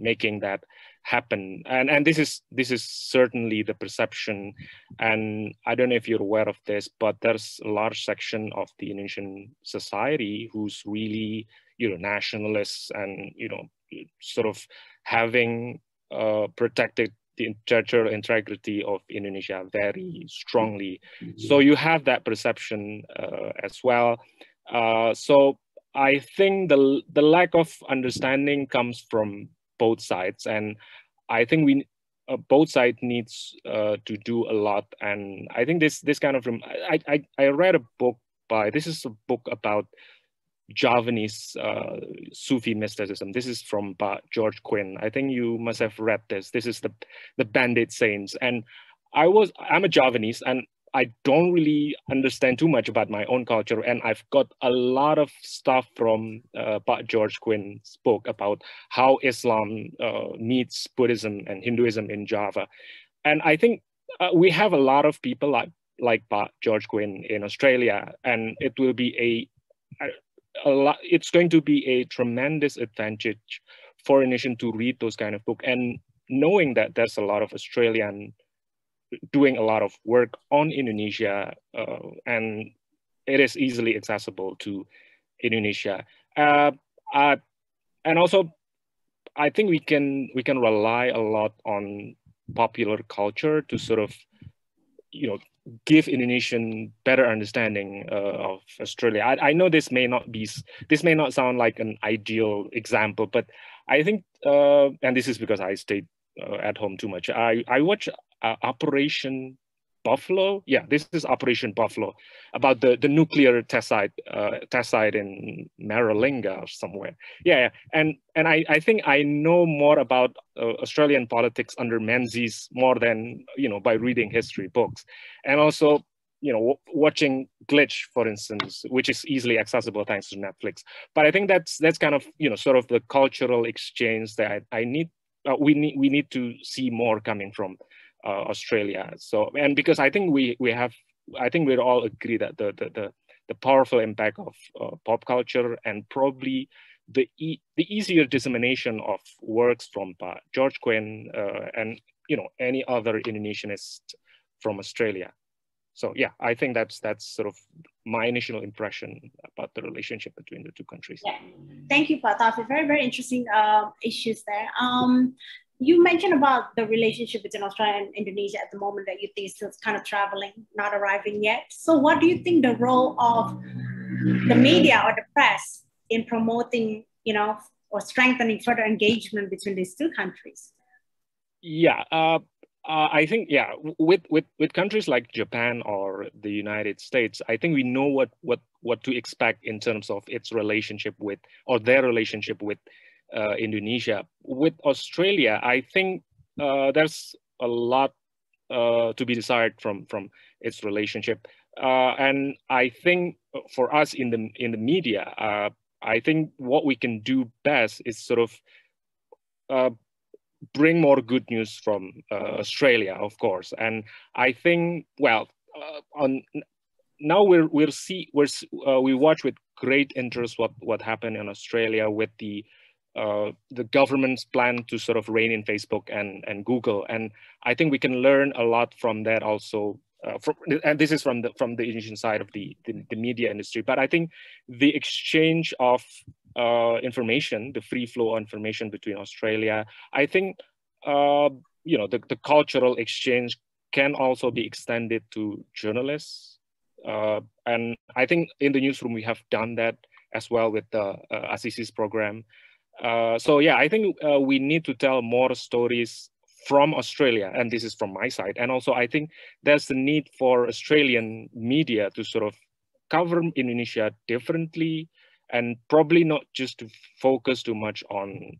making that happen, and this is certainly the perception. And I don't know if you're aware of this, but there's a large section of the Indonesian society who's really nationalists and sort of having protected the territorial integrity of Indonesia very strongly. So you have that perception as well. So I think the lack of understanding comes from both sides, and I think both sides needs to do a lot. And I think this kind of I read a book this is a book about Javanese Sufi mysticism. This is from George Quinn. I think you must have read this. This is the Bandit Saints. And I'm a Javanese, and I don't really understand too much about my own culture. And I've got a lot of stuff from George Quinn's book about how Islam meets Buddhism and Hinduism in Java. And I think we have a lot of people like George Quinn in Australia, and it will be it's going to be a tremendous advantage for a nation to read those kind of books, and knowing that there's a lot of Australian doing a lot of work on Indonesia, and it is easily accessible to Indonesia. And also, I think we can rely a lot on popular culture to sort of, give Indonesian better understanding of Australia. I know this may not sound like an ideal example, but I think, and this is because I stayed at home too much. I watched Operation Buffalo. Yeah, this is Operation Buffalo, about the nuclear test site in Maralinga or somewhere. Yeah, and I think I know more about Australian politics under Menzies more than by reading history books, and also watching Glitch, for instance, which is easily accessible thanks to Netflix. But I think that's kind of sort of the cultural exchange that we need to see more coming from Australia. So, and because I think we all agree that the powerful impact of pop culture, and probably the easier dissemination of works from George Quinn and any other Indonesianist from Australia. So yeah, I think that's sort of my initial impression about the relationship between the two countries. Yeah. Thank you, Pak Taufiq. Very, very interesting issues there. You mentioned about the relationship between Australia and Indonesia at the moment that you think is still kind of traveling, not arriving yet. So what do you think the role of the media or the press in promoting, or strengthening further engagement between these two countries? Yeah, I think, yeah, with countries like Japan or the United States, I think we know what to expect in terms of its relationship with, or their relationship with Indonesia. With Australia, I think there's a lot to be desired from its relationship, and I think for us in the media, I think what we can do best is sort of bring more good news from Australia, of course. And I think, well, now we watch with great interest what happened in Australia with the government's plan to sort of rein in Facebook and Google, and I think we can learn a lot from that also. And this is from the Indonesian side of the media industry. But I think the exchange of information, the free flow of information between Australia, I think the cultural exchange can also be extended to journalists, and I think in the newsroom we have done that as well with the Assisi's program. So yeah, I think we need to tell more stories from Australia, and this is from my side. And also I think there's the need for Australian media to sort of cover Indonesia differently, and probably not just to focus too much on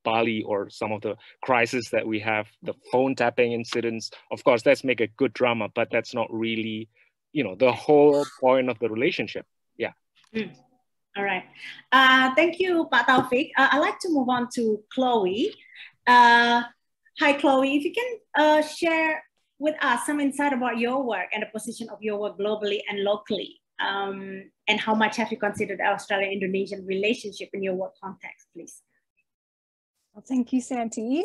Bali or some of the crises that we have, the phone tapping incidents. Of course, let's make a good drama, but that's not really, the whole point of the relationship. Yeah. Mm. All right. Thank you, Pak Taufiq. I'd like to move on to Chloé. Hi, Chloé. If you can share with us some insight about your work and the position of your work globally and locally, and how much have you considered the Australian-Indonesian relationship in your work context, please? Well, thank you, Santy.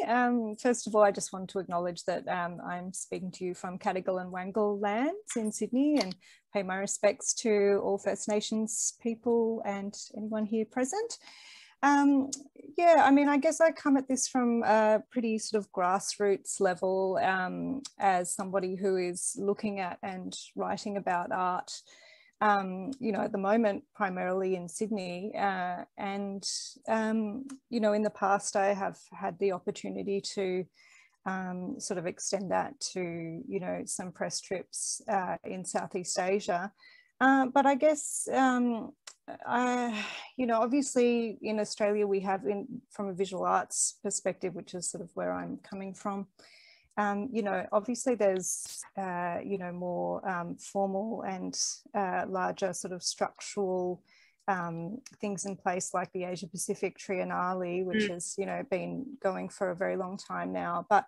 First of all, I just want to acknowledge that I'm speaking to you from Cadigal and Wangal lands in Sydney, and pay my respects to all First Nations people and anyone here present. Yeah, I mean, I guess I come at this from a pretty sort of grassroots level as somebody who is looking at and writing about art, at the moment, primarily in Sydney. And in the past, I have had the opportunity to sort of extend that to, some press trips in Southeast Asia. But I guess, obviously in Australia, we have, from a visual arts perspective, which is sort of where I'm coming from, obviously there's, more formal and larger sort of structural things in place, like the Asia Pacific Triennale, which has, been going for a very long time now. But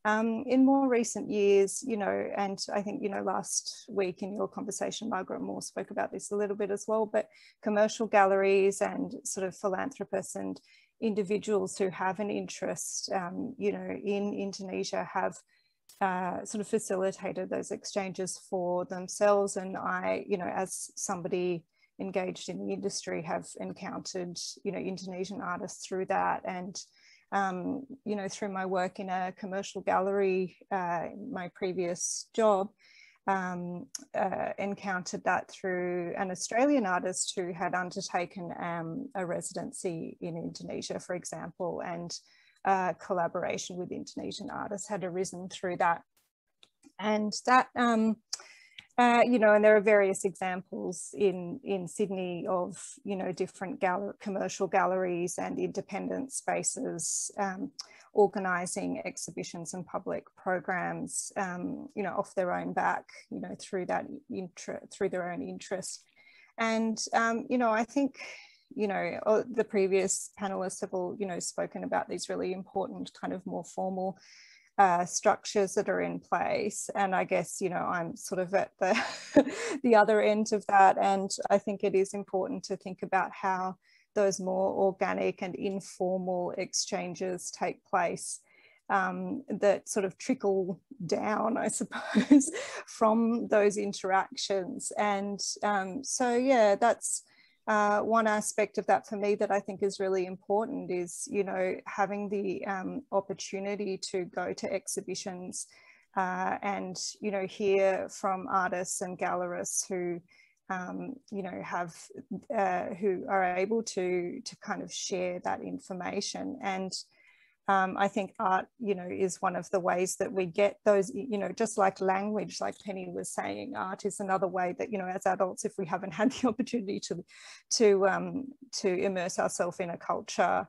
in more recent years, and I think, last week in your conversation, Margaret Moore spoke about this a little bit as well, but commercial galleries and sort of philanthropists and individuals who have an interest, in Indonesia have sort of facilitated those exchanges for themselves. And I, you know, as somebody engaged in the industry, have encountered, you know, Indonesian artists through that. And, you know, through my work in a commercial gallery, my previous job, encountered that through an Australian artist who had undertaken a residency in Indonesia, for example, and collaboration with Indonesian artists had arisen through that. And that, you know, and there are various examples in Sydney of, you know, different commercial galleries and independent spaces organising exhibitions and public programs, you know, off their own back, you know, through that through their own interest. And, you know, I think, you know, the previous panelists have all, you know, spoken about these really important kind of more formal structures that are in place. And I guess, you know, I'm sort of at the, the other end of that. And I think it is important to think about how those more organic and informal exchanges take place, that sort of trickle down, I suppose, from those interactions. And so, yeah, that's one aspect of that for me that I think is really important is, you know, having the opportunity to go to exhibitions and, you know, hear from artists and gallerists who, you know, have, who are able to kind of share that information. And I think art, you know, is one of the ways that we get those, you know, just like language, like Penny was saying, art is another way that, you know, as adults, if we haven't had the opportunity to immerse ourselves in a culture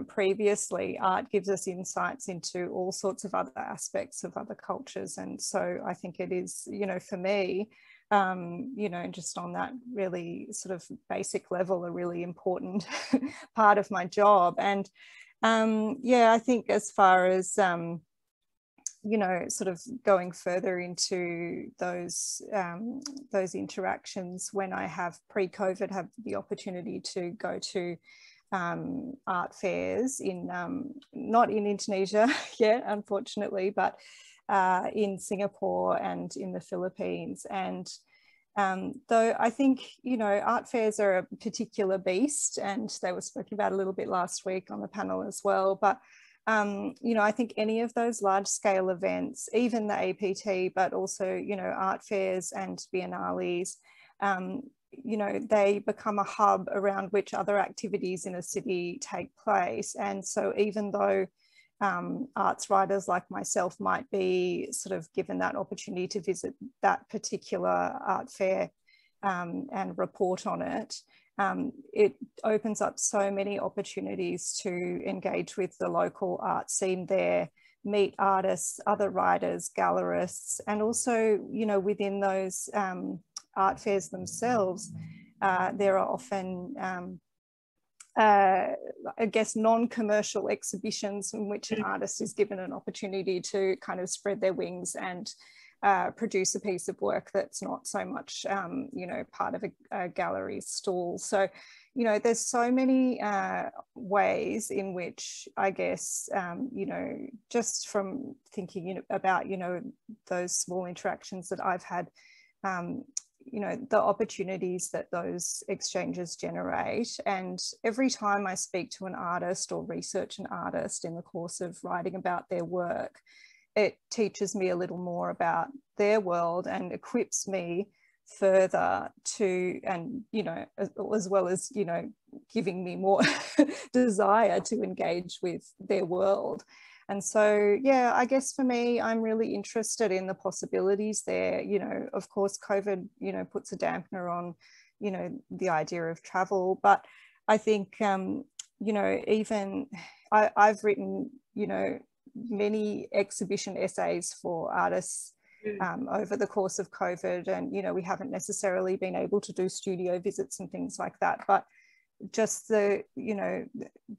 previously, art gives us insights into all sorts of other aspects of other cultures. And so I think it is, you know, for me, you know, just on that really sort of basic level, a really important part of my job. And yeah, I think as far as, you know, sort of going further into those interactions, when I have pre-COVID have the opportunity to go to art fairs in, not in Indonesia yet, unfortunately, but in Singapore and in the Philippines. And though I think, you know, art fairs are a particular beast, and they were spoken about a little bit last week on the panel as well. But, you know, I think any of those large scale events, even the APT, but also, you know, art fairs and biennales, you know, they become a hub around which other activities in a city take place. And so even though arts writers like myself might be sort of given that opportunity to visit that particular art fair and report on it, it opens up so many opportunities to engage with the local art scene there, meet artists, other writers, gallerists, and also, you know, within those art fairs themselves, there are often I guess non-commercial exhibitions in which an artist is given an opportunity to kind of spread their wings and produce a piece of work that's not so much, you know, part of a gallery stall. So, you know, there's so many ways in which I guess, you know, just from thinking about, you know, those small interactions that I've had, you know, the opportunities that those exchanges generate. And every time I speak to an artist or research an artist in the course of writing about their work, it teaches me a little more about their world and equips me further to, and, you know, as well as, you know, giving me more desire to engage with their world. And so, yeah, I guess for me, I'm really interested in the possibilities there. You know, of course, COVID, you know, puts a dampener on, you know, the idea of travel. But I think, you know, even I've written, you know, many exhibition essays for artists over the course of COVID. And, you know, we haven't necessarily been able to do studio visits and things like that. But just the, you know,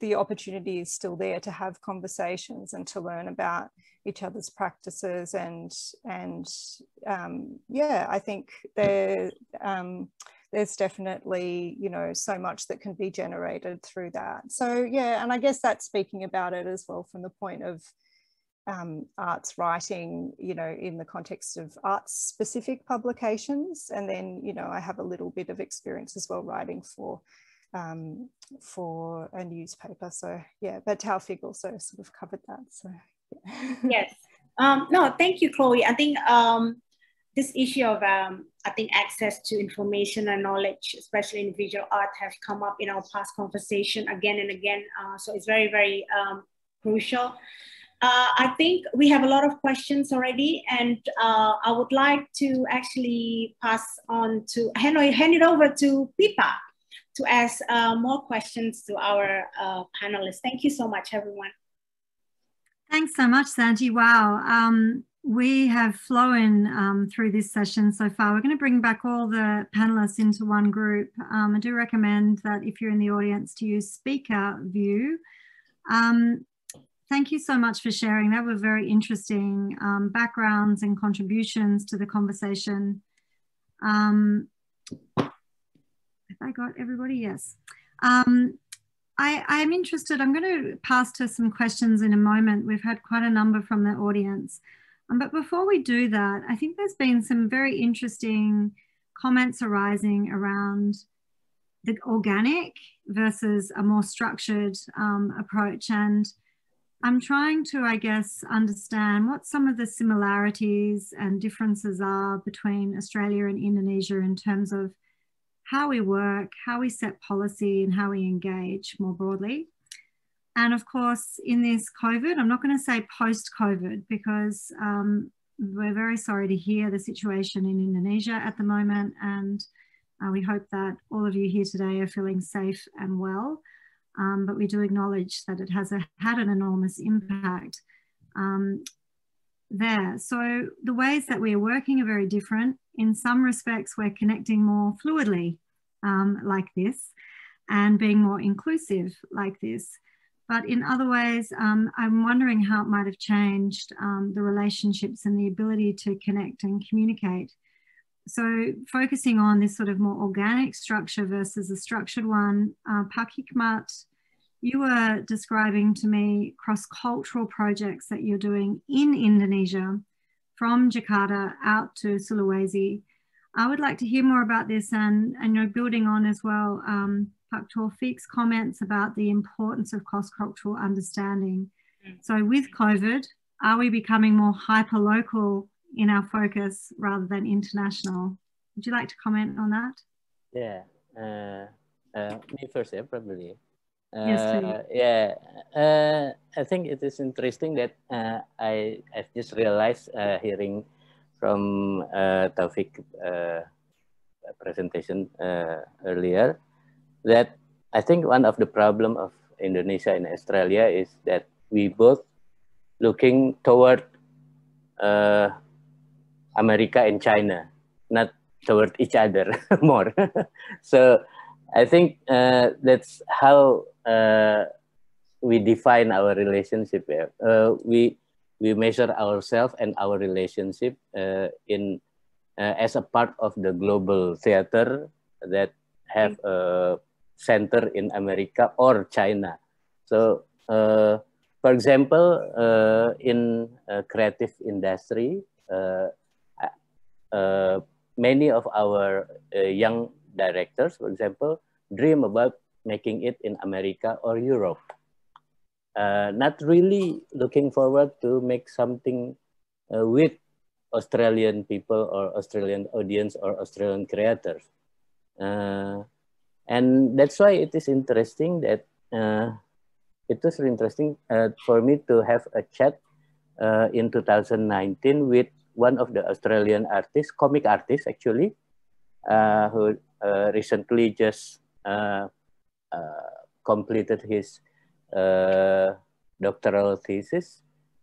the opportunity is still there to have conversations and to learn about each other's practices. And yeah, I think there's definitely, you know, so much that can be generated through that. So yeah, and I guess that's speaking about it as well from the point of, arts writing, you know, in the context of arts specific publications. And then, you know, I have a little bit of experience as well writing for a newspaper. So yeah, but Taufiq also sort of covered that. So yeah. Yes. No, thank you, Chloe. I think this issue of I think access to information and knowledge, especially in visual art, have come up in our past conversation again and again. So it's very, very crucial. I think we have a lot of questions already, and I would like to actually pass on to hand it over to Pipa to ask more questions to our panelists. Thank you so much, everyone. Thanks so much, Santy. Wow. We have flown through this session so far. We're going to bring back all the panelists into one group. I do recommend that if you're in the audience to use speaker view. Thank you so much for sharing. That were very interesting backgrounds and contributions to the conversation. Have I got everybody? Yes. I'm interested, I'm going to pass to some questions in a moment. We've had quite a number from the audience. But before we do that, I think there's been some very interesting comments arising around the organic versus a more structured approach. And I'm trying to, I guess, understand what some of the similarities and differences are between Australia and Indonesia in terms of how we work, how we set policy, and how we engage more broadly. And of course, in this COVID, I'm not going to say post-COVID, because we're very sorry to hear the situation in Indonesia at the moment. And we hope that all of you here today are feeling safe and well. But we do acknowledge that it has had an enormous impact there. So the ways that we are working are very different. In some respects, we're connecting more fluidly like this and being more inclusive like this. But in other ways, I'm wondering how it might have changed the relationships and the ability to connect and communicate. So focusing on this sort of more organic structure versus a structured one, Hikmat, you were describing to me cross-cultural projects that you're doing in Indonesia, from Jakarta out to Sulawesi. I would like to hear more about this, and you're building on as well Pak Taufiq's comments about the importance of cross-cultural understanding. So with COVID, are we becoming more hyper-local in our focus rather than international? Would you like to comment on that? Yeah, me first, yeah, probably. Yes, please. Yeah, I think it is interesting that I've just realized hearing from Taufiq presentation earlier, that I think one of the problem of Indonesia and Australia is that we both looking toward America and China, not toward each other more. So I think that's how we define our relationship. We measure ourselves and our relationship in as a part of the global theater that have a center in America or China. So, for example, in creative industry, many of our young directors, for example, dream about making it in America or Europe. Not really looking forward to make something with Australian people or Australian audience or Australian creators. And that's why it is interesting that it was really interesting for me to have a chat in 2019 with one of the Australian artists, comic artist actually, who recently just completed his doctoral thesis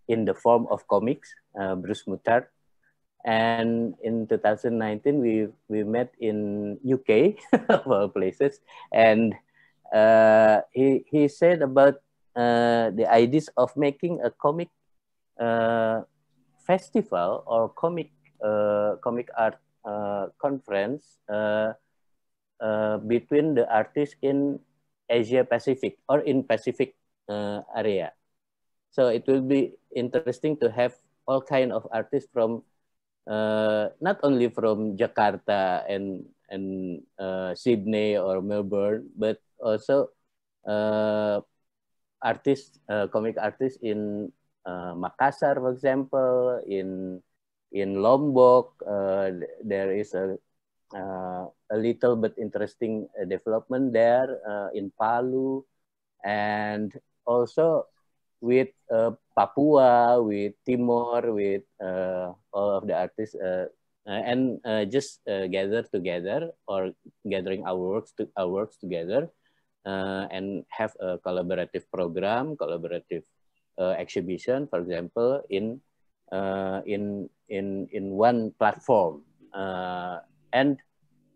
in the form of comics, Bruce Muttard. And in 2019, we met in UK, of all places, and he said about the ideas of making a comic festival or comic art conference between the artists in Asia Pacific or in Pacific area. So it will be interesting to have all kind of artists from not only from Jakarta and Sydney or Melbourne, but also artists, comic artists in Makassar, for example, in Lombok. There is a little but interesting development there in Palu, and also with Papua, with Timor, with all of the artists, and just gather together or gathering our works together, and have a collaborative program, collaborative exhibition, for example, in one platform. And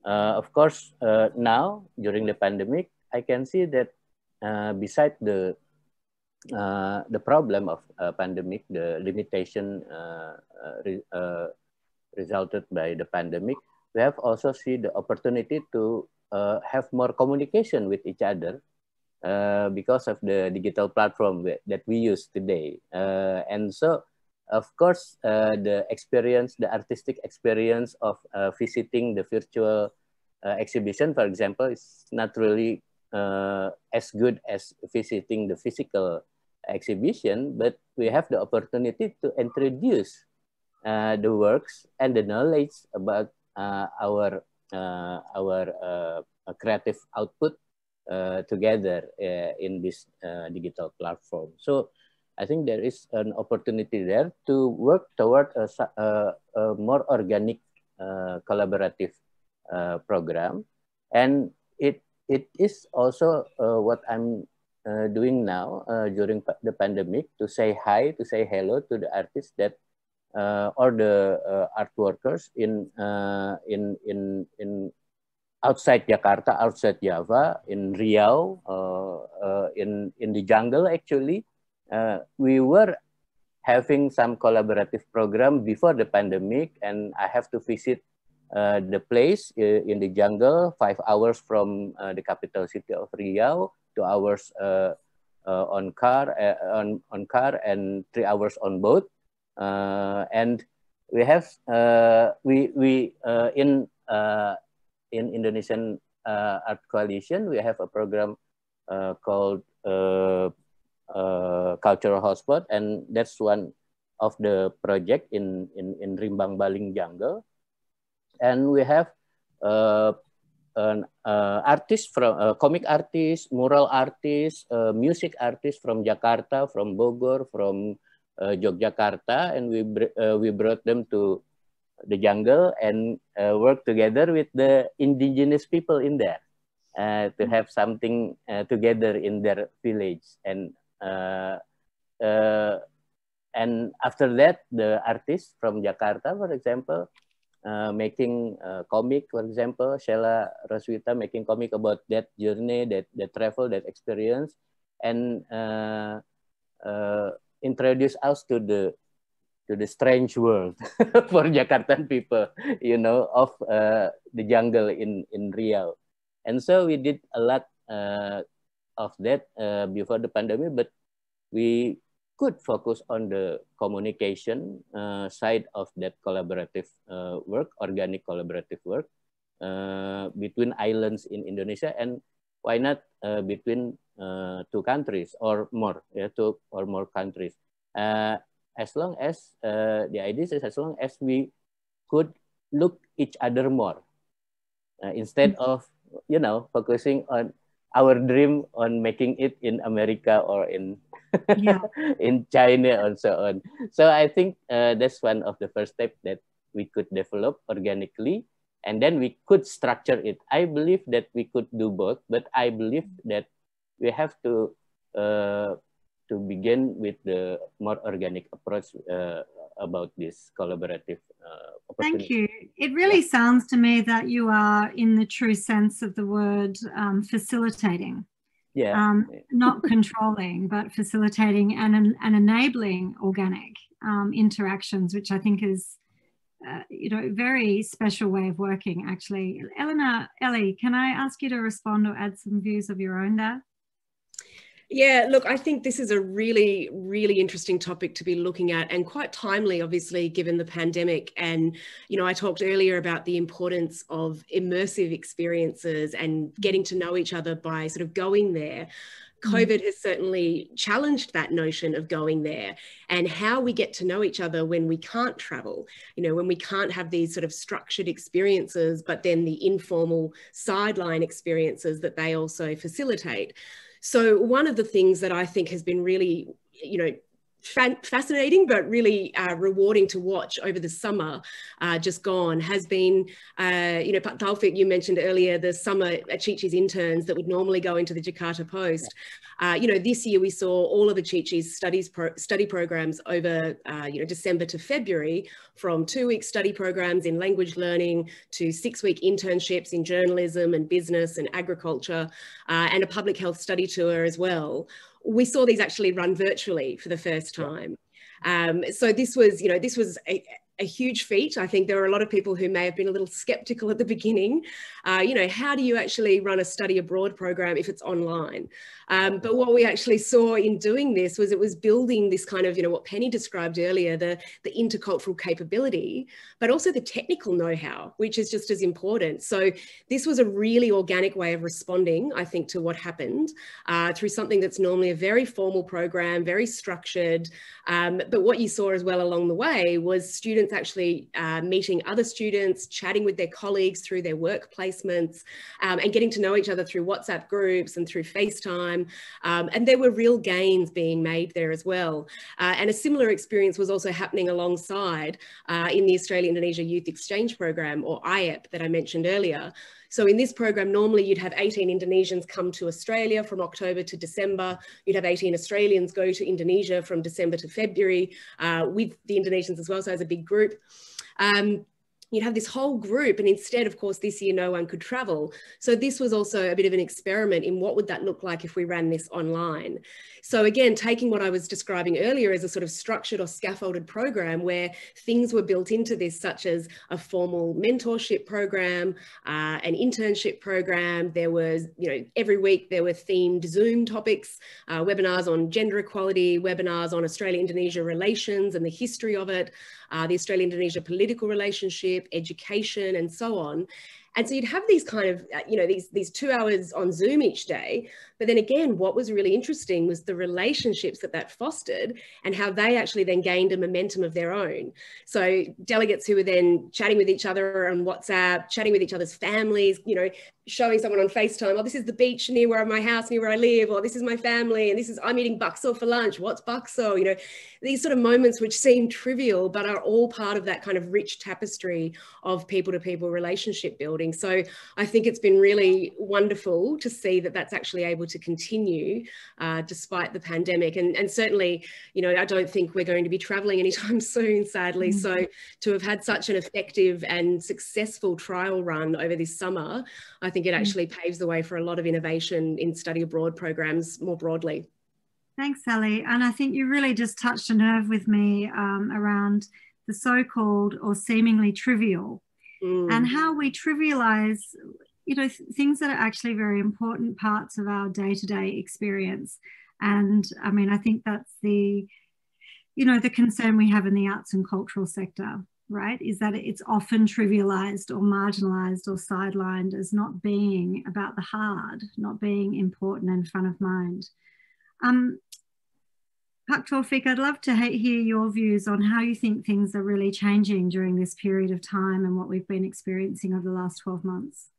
of course, now during the pandemic, I can see that beside the problem of pandemic, the limitation resulted by the pandemic, we have also seen the opportunity to have more communication with each other because of the digital platform that we use today. And so, of course, the experience, the artistic experience of visiting the virtual exhibition, for example, is not really as good as visiting the physical exhibition, but we have the opportunity to introduce the works and the knowledge about our creative output together in this digital platform. So I think there is an opportunity there to work toward a more organic collaborative program, and it is also what I'm doing now during the pandemic, to say hi, to say hello to the artists that or the art workers in outside Jakarta, outside Java, in Riau, in the jungle. Actually, we were having some collaborative program before the pandemic, and I have to visit the place in the jungle, 5 hours from the capital city of Riau, 2 hours on car, and 3 hours on boat. And we have in Indonesian Art Coalition, we have a program called Cultural Hotspot, and that's one of the project in Rimbang Baling jungle. And we have an artist from comic artist, mural artist, music artist from Jakarta, from Bogor, from Yogyakarta, and we brought them to the jungle and work together with the indigenous people in there to have something together in their village. And after that, the artists from Jakarta, for example, making comic, for example, Sheila Roswita making comic about that journey, that travel, that experience, and introduce us to the strange world for Jakartan people, you know, of the jungle in Riau. And so we did a lot of that before the pandemic, but we could focus on the communication side of that collaborative work, organic collaborative work between islands in Indonesia, and why not between 2 countries or more, two or more countries. As long as the idea is as long as we could look each other more instead of, you know, focusing on our dream on making it in America or in in China and so on. So I think that's one of the first steps that we could develop organically, and then we could structure it. I believe that we could do both, but I believe that we have to begin with the more organic approach about this collaborative opportunity. Thank you. It really sounds to me that you are, in the true sense of the word, facilitating. Not controlling, but facilitating and enabling organic interactions, which I think is, you know, a very special way of working, actually. Ellie, can I ask you to respond or add some views of your own there? Yeah, look, I think this is a really, really interesting topic to be looking at, and quite timely, obviously, given the pandemic. And, you know, I talked earlier about the importance of immersive experiences and getting to know each other by sort of going there. COVID has certainly challenged that notion of going there and how we get to know each other when we can't travel, you know, when we can't have these sort of structured experiences, but then the informal sideline experiences that they also facilitate. So one of the things that I think has been really, you know, fascinating but really rewarding to watch over the summer just gone has been, you know, Taufiq, you mentioned earlier the summer Chi-Chi's interns that would normally go into the Jakarta Post. You know, this year we saw all of the Chi-Chi's study programs over, you know, December to February, from 2-week study programs in language learning to 6-week internships in journalism and business and agriculture, and a public health study tour as well. We saw these actually run virtually for the first time. So this was, you know, this was a huge feat. I think there were a lot of people who may have been a little skeptical at the beginning. You know, how do you actually run a study abroad program if it's online? But what we actually saw in doing this was it was building this kind of, you know, what Penny described earlier, the intercultural capability, but also the technical know-how, which is just as important. So this was a really organic way of responding, I think, to what happened through something that's normally a very formal program, very structured. But what you saw as well along the way was students actually meeting other students, chatting with their colleagues through their work placements, and getting to know each other through WhatsApp groups and through FaceTime. And there were real gains being made there as well. And a similar experience was also happening alongside in the Australia-Indonesia Youth Exchange Program, or IEP, that I mentioned earlier. So in this program, normally you'd have 18 Indonesians come to Australia from October to December. You'd have 18 Australians go to Indonesia from December to February with the Indonesians as well, so as a big group. You'd have this whole group, and instead, of course, this year no one could travel. So this was also a bit of an experiment in what would that look like if we ran this online. So again, taking what I was describing earlier as a sort of structured or scaffolded program where things were built into this, such as a formal mentorship program, an internship program. There was, you know, every week there were themed Zoom topics, webinars on gender equality, webinars on Australia-Indonesia relations and the history of it, the Australia-Indonesia political relationship, education, and so on. And so you'd have these kind of, you know, these 2 hours on Zoom each day. But then again, what was really interesting was the relationships that fostered and how they actually then gained a momentum of their own. So delegates who were then chatting with each other on WhatsApp, chatting with each other's families, you know, showing someone on FaceTime, oh, this is the beach near where my house, near where I live, or this is my family, and this is, I'm eating bakso for lunch. What's bakso? You know, these sort of moments which seem trivial, but are all part of that kind of rich tapestry of people-to-people relationship building. So I think it's been really wonderful to see that that's actually able to continue despite the pandemic. And certainly, you know, I don't think we're going to be traveling anytime soon, sadly. So to have had such an effective and successful trial run over this summer, I think it actually paves the way for a lot of innovation in study abroad programs more broadly. Thanks, Sally. And I think you really just touched a nerve with me around the so-called or seemingly trivial and how we trivialize, you know, things that are actually very important parts of our day-to-day experience. And I mean, I think that's the, you know, the concern we have in the arts and cultural sector, right, is that it's often trivialized or marginalized or sidelined as not being about the hard, not being important and front of mind. Taufiq, I'd love to hear your views on how you think things are really changing during this period of time and what we've been experiencing over the last 12 months.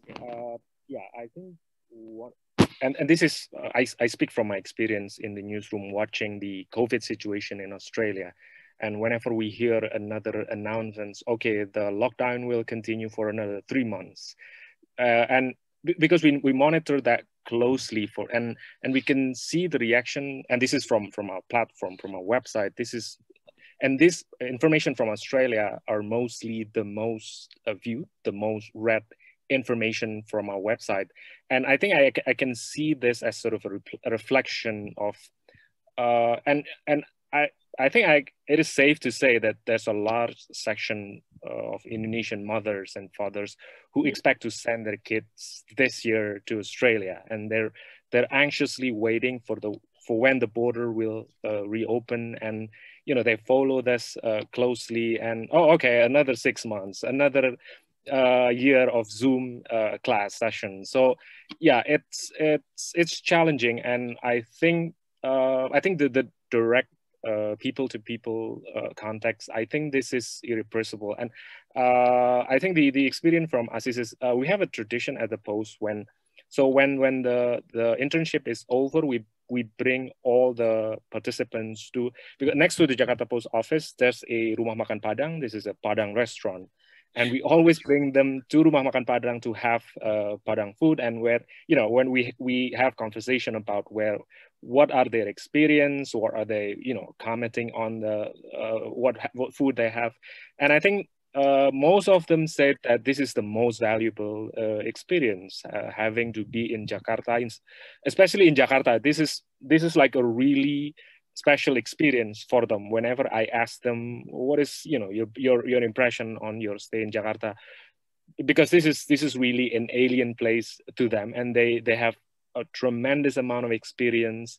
Okay. Yeah, I think what, and this is, I speak from my experience in the newsroom watching the COVID situation in Australia. And whenever we hear another announcements, okay, the lockdown will continue for another 3 months. And because we monitor that closely and we can see the reaction, and this is from our platform, from our website, and this information from Australia are mostly the most viewed, the most read information from our website. And I think I can see this as sort of a reflection of, I think it is safe to say that there's a large section of Indonesian mothers and fathers who expect to send their kids this year to Australia, and they're anxiously waiting for when the border will reopen, and they follow this closely. And okay, another 6 months, another year of Zoom class session. So yeah, it's challenging, and I think the direct people-to-people context, I think this is irreversible. And I think the experience from ASIS is we have a tradition at the post when the internship is over, we bring all the participants to, because next to the Jakarta Post office, there's a Rumah Makan Padang. This is a Padang restaurant. And we always bring them to Rumah Makan Padang to have Padang food, and where, when we have conversation about what are their experience, or are they, commenting on the what food they have. And I think most of them said that this is the most valuable experience, having to be in Jakarta, especially in Jakarta. This is like a really special experience for them. Whenever I ask them, what is your impression on your stay in Jakarta, because this is really an alien place to them, and they have a tremendous amount of experience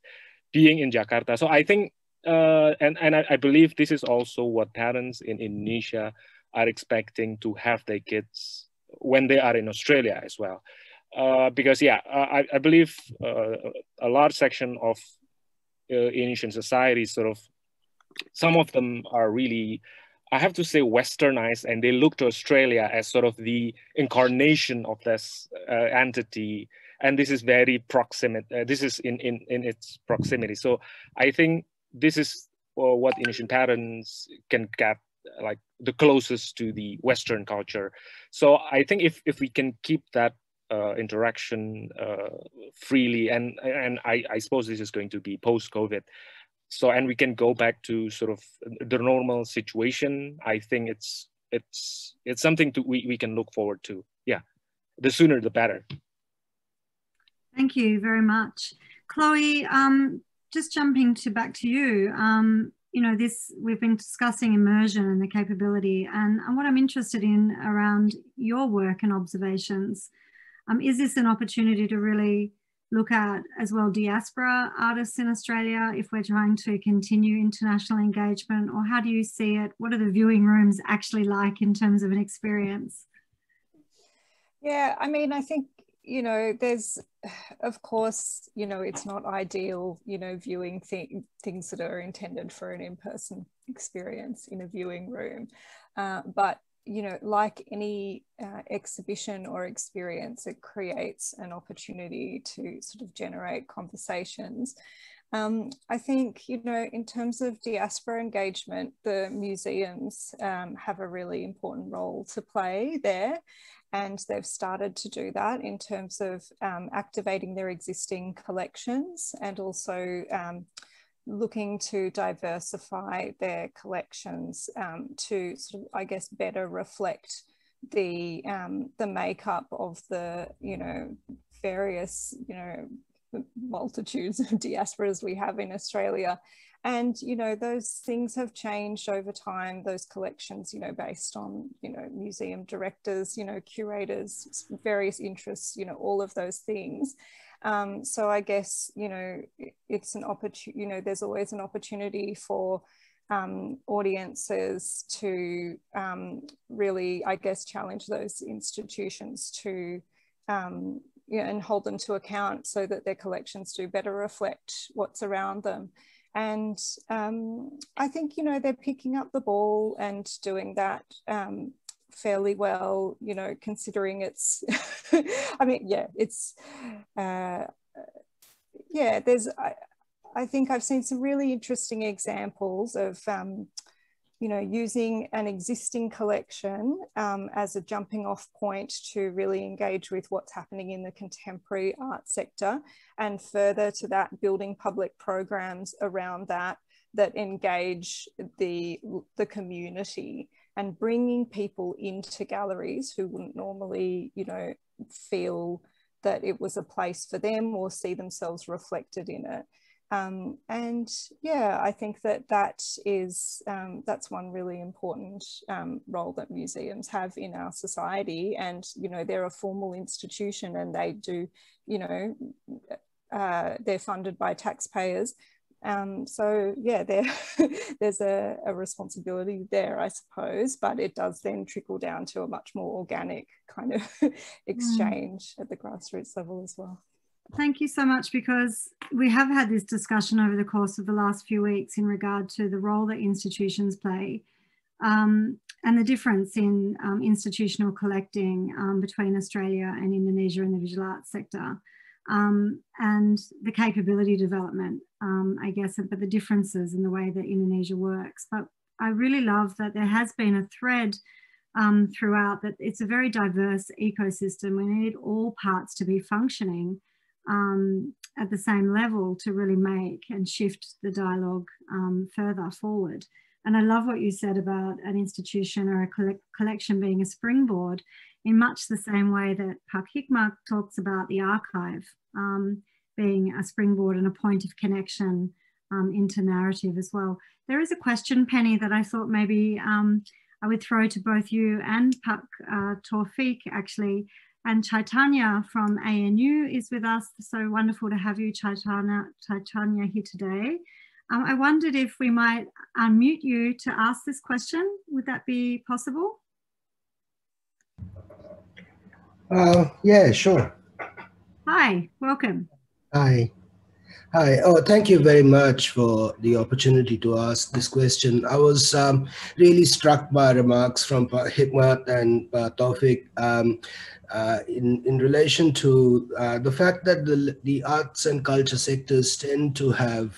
being in Jakarta. So I think and I believe this is also what parents in Indonesia are expecting to have their kids when they are in Australia as well, because I believe a large section of Indonesian society, some of them are really, I have to say, westernized, and they look to Australia as sort of the incarnation of this entity, and this is very proximate. This is in its proximity. So I think this is what Indonesian parents can get, like the closest to the Western culture. So I think if we can keep that interaction freely, and I suppose this is going to be post-COVID, so, and we can go back to sort of the normal situation, I think it's something we can look forward to. Yeah, the sooner the better. Thank you very much. Chloé, just jumping back to you, we've been discussing immersion and the capability, and what I'm interested in around your work and observations, is this an opportunity to really look at as well diaspora artists in Australia if we're trying to continue international engagement, or how do you see it? What are the viewing rooms actually like in terms of an experience? Yeah, I mean, I think, there's, of course, it's not ideal, viewing things that are intended for an in-person experience in a viewing room. But, like any exhibition or experience, it creates an opportunity to sort of generate conversations. I think, in terms of diaspora engagement, the museums have a really important role to play there. And they've started to do that in terms of activating their existing collections, and also looking to diversify their collections to sort of, I guess, better reflect the makeup of the, various, multitudes of diasporas we have in Australia. And, those things have changed over time, those collections, based on, museum directors, curators, various interests, all of those things. So I guess, it's an opportunity, there's always an opportunity for audiences to really, I guess, challenge those institutions to, and hold them to account so that their collections do better reflect what's around them. And I think, they're picking up the ball and doing that fairly well, considering it's, I mean, yeah, it's, yeah, there's, I think I've seen some really interesting examples of, using an existing collection as a jumping off point to really engage with what's happening in the contemporary art sector, and further to that, building public programs around that engage the community, and bringing people into galleries who wouldn't normally, feel that it was a place for them or see themselves reflected in it. And yeah, I think that is that's one really important role that museums have in our society. And they're a formal institution, and they do they're funded by taxpayers. So yeah, there's a responsibility there, I suppose, but it does then trickle down to a much more organic kind of exchange at the grassroots level as well. Thank you so much, because we have had this discussion over the course of the last few weeks in regard to the role that institutions play and the difference in institutional collecting between Australia and Indonesia in the visual arts sector. And the capability development, I guess, but the differences in the way that Indonesia works. But I really love that there has been a thread throughout that it's a very diverse ecosystem. We need all parts to be functioning at the same level to really make and shift the dialogue further forward. And I love what you said about an institution or a collection being a springboard, in much the same way that Hikmat talks about the archive being a springboard and a point of connection into narrative as well. There is a question, Penny, that I thought maybe I would throw to both you and Taufiq, actually. And Chaitanya from ANU is with us. So wonderful to have you, Chaitanya, here today. I wondered if we might unmute you to ask this question. Would that be possible? Yeah, sure. Hi, welcome. Hi. Hi. Oh, thank you very much for the opportunity to ask this question. I was really struck by remarks from Hikmat and Taufiq in relation to the fact that the arts and culture sectors tend to have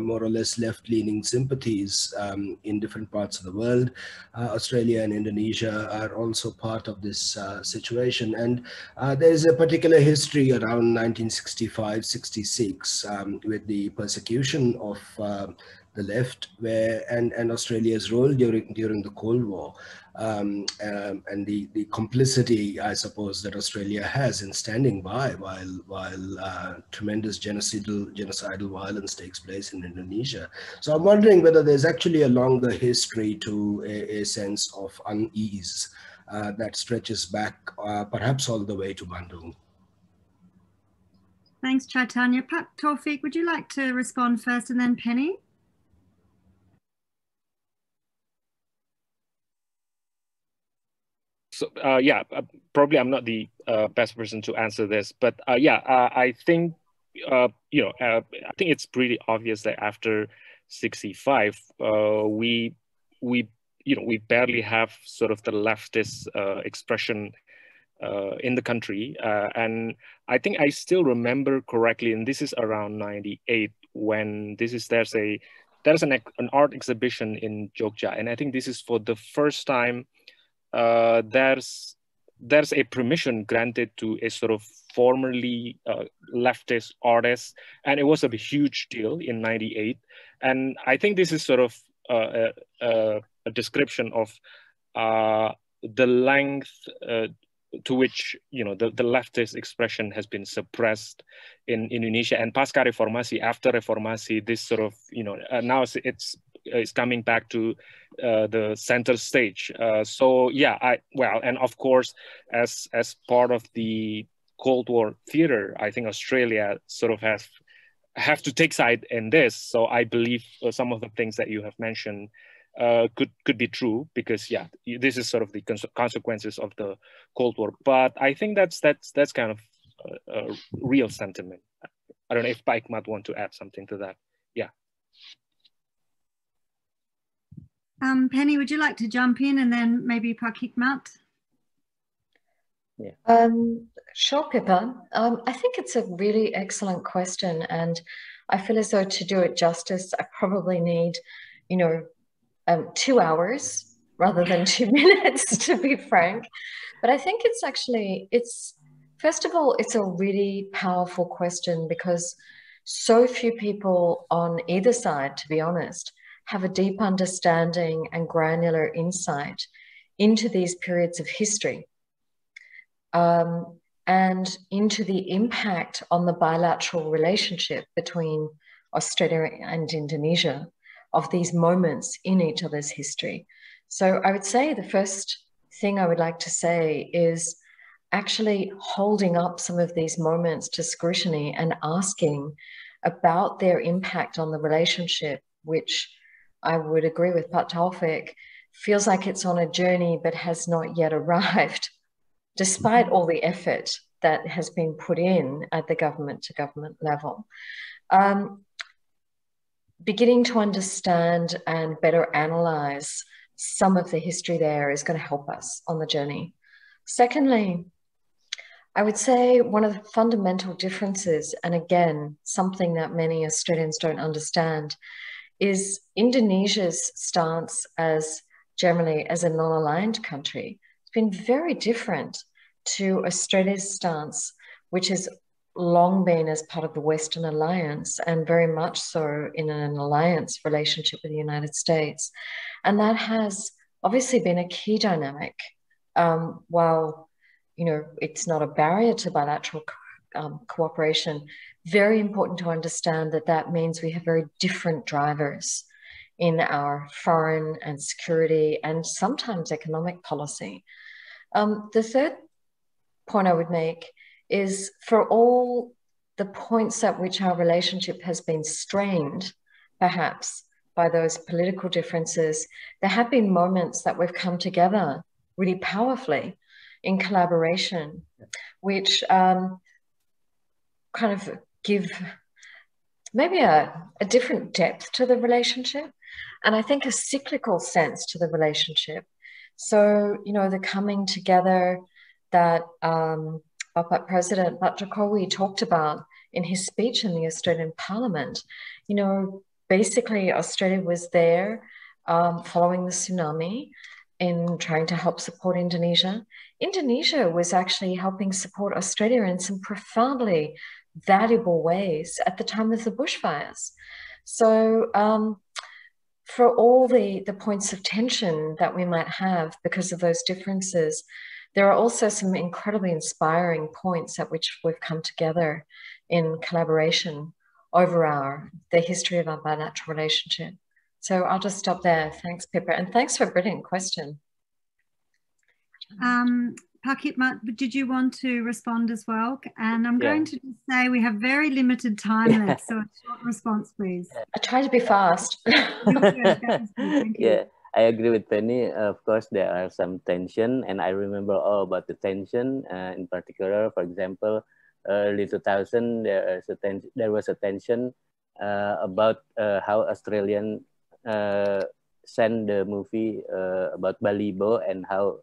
more or less left-leaning sympathies in different parts of the world. Australia and Indonesia are also part of this situation. And there's a particular history around 1965-66 with the persecution of the left, and Australia's role during the Cold War, and the complicity, I suppose, that Australia has in standing by while tremendous genocidal violence takes place in Indonesia. So I'm wondering whether there's actually a longer history to a sense of unease that stretches back perhaps all the way to Bandung. Thanks, Chaitanya. Taufiq, would you like to respond first and then Penny? So yeah, probably I'm not the best person to answer this, but yeah, I think I think it's pretty obvious that after 65, we barely have sort of the leftist expression in the country, and I think I still remember correctly, and this is around 98 when there's an art exhibition in Jogja, and I think this is for the first time. There's a permission granted to a sort of formerly leftist artist, and it was a huge deal in 98. And I think this is sort of a description of the length to which the leftist expression has been suppressed in Indonesia. And pasca reformasi, after reformasi, this sort of now it's coming back to the center stage. So yeah, and of course, as part of the Cold War theater, I think Australia sort of have to take side in this. So I believe some of the things that you have mentioned could be true, because yeah, this is sort of the consequences of the Cold War. But I think that's kind of a real sentiment. I don't know if Pike might want to add something to that. Yeah. Penny, would you like to jump in and then maybe Hikmat? Yeah. Sure, Pippa. I think it's a really excellent question, and I feel as though to do it justice, I probably need, 2 hours rather than 2 minutes, to be frank. But I think first of all, it's a really powerful question, because so few people on either side, to be honest, have a deep understanding and granular insight into these periods of history, and into the impact on the bilateral relationship between Australia and Indonesia of these moments in each other's history. So I would say the first thing I would like to say is actually holding up some of these moments to scrutiny and asking about their impact on the relationship, which I would agree with Pat Taufiq, feels like it's on a journey but has not yet arrived, despite all the effort that has been put in at the government-to-government level. Beginning to understand and better analyze some of the history there is going to help us on the journey. Secondly, I would say one of the fundamental differences, and again, something that many Australians don't understand, is Indonesia's stance as generally as a non-aligned country. It's been very different to Australia's stance, which has long been as part of the Western Alliance and very much so in an alliance relationship with the United States. And that has obviously been a key dynamic. While, you know, it's not a barrier to bilateral cooperation, very important to understand that that means we have very different drivers in our foreign and security and sometimes economic policy. The third point I would make is for all the points at which our relationship has been strained, perhaps by those political differences, there have been moments that we've come together really powerfully in collaboration, which kind of give maybe a different depth to the relationship, and I think a cyclical sense to the relationship. So, you know, the coming together that Bapak President Pak Jokowi talked about in his speech in the Australian Parliament, you know, basically Australia was there following the tsunami in trying to help support Indonesia. Indonesia was actually helping support Australia in some profoundly valuable ways at the time of the bushfires. So for all the points of tension that we might have because of those differences, there are also some incredibly inspiring points at which we've come together in collaboration over the history of our bilateral relationship. So I'll just stop there. Thanks, Pippa, and thanks for a brilliant question. Pak Hikmat, did you want to respond as well? And I'm going to say we have very limited time left, so a short response, please. I try to be fast. Yeah, I agree with Penny. Of course, there are some tension, and I remember all about the tension. In particular, for example, early 2000, there was a tension about how Australian sent the movie about Balibo and how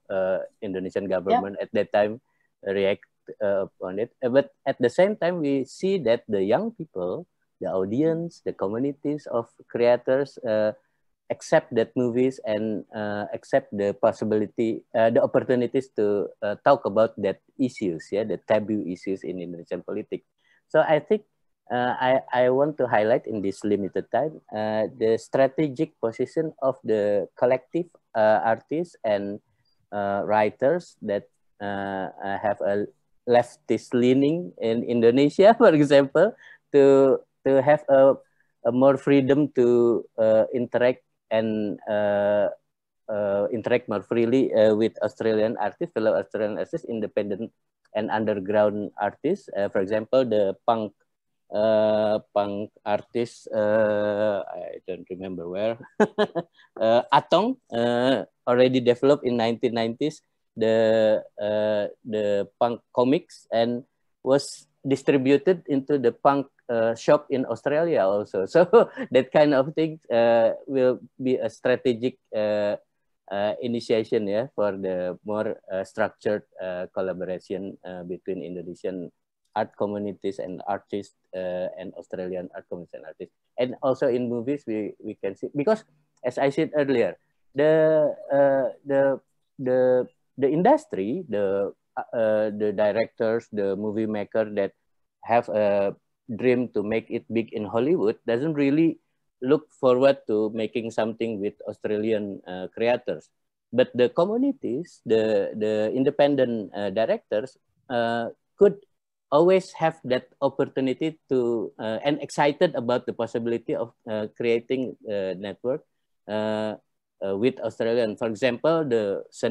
Indonesian government at that time react on it. But at the same time, we see that the young people, the audience, the communities of creators accept that movies and accept the possibility, the opportunities to talk about that issues, the taboo issues in Indonesian politics. So I think I want to highlight in this limited time the strategic position of the collective artists and writers that have a leftist leaning in Indonesia, for example, to have a more freedom to interact and interact more freely with Australian artists, fellow Australian artists, independent and underground artists. For example, the punk artist, I don't remember where, Atong, already developed in 1990s the punk comics and was distributed into the punk shop in Australia also. So that kind of thing will be a strategic initiation for the more structured collaboration between Indonesian art communities and artists and Australian art communities and artists. And also in movies, we can see, because as I said earlier, the industry, the directors, the movie maker that have a dream to make it big in Hollywood doesn't really look forward to making something with Australian creators. But the communities, the independent directors could always have that opportunity to and excited about the possibility of creating a network with Australian. For example,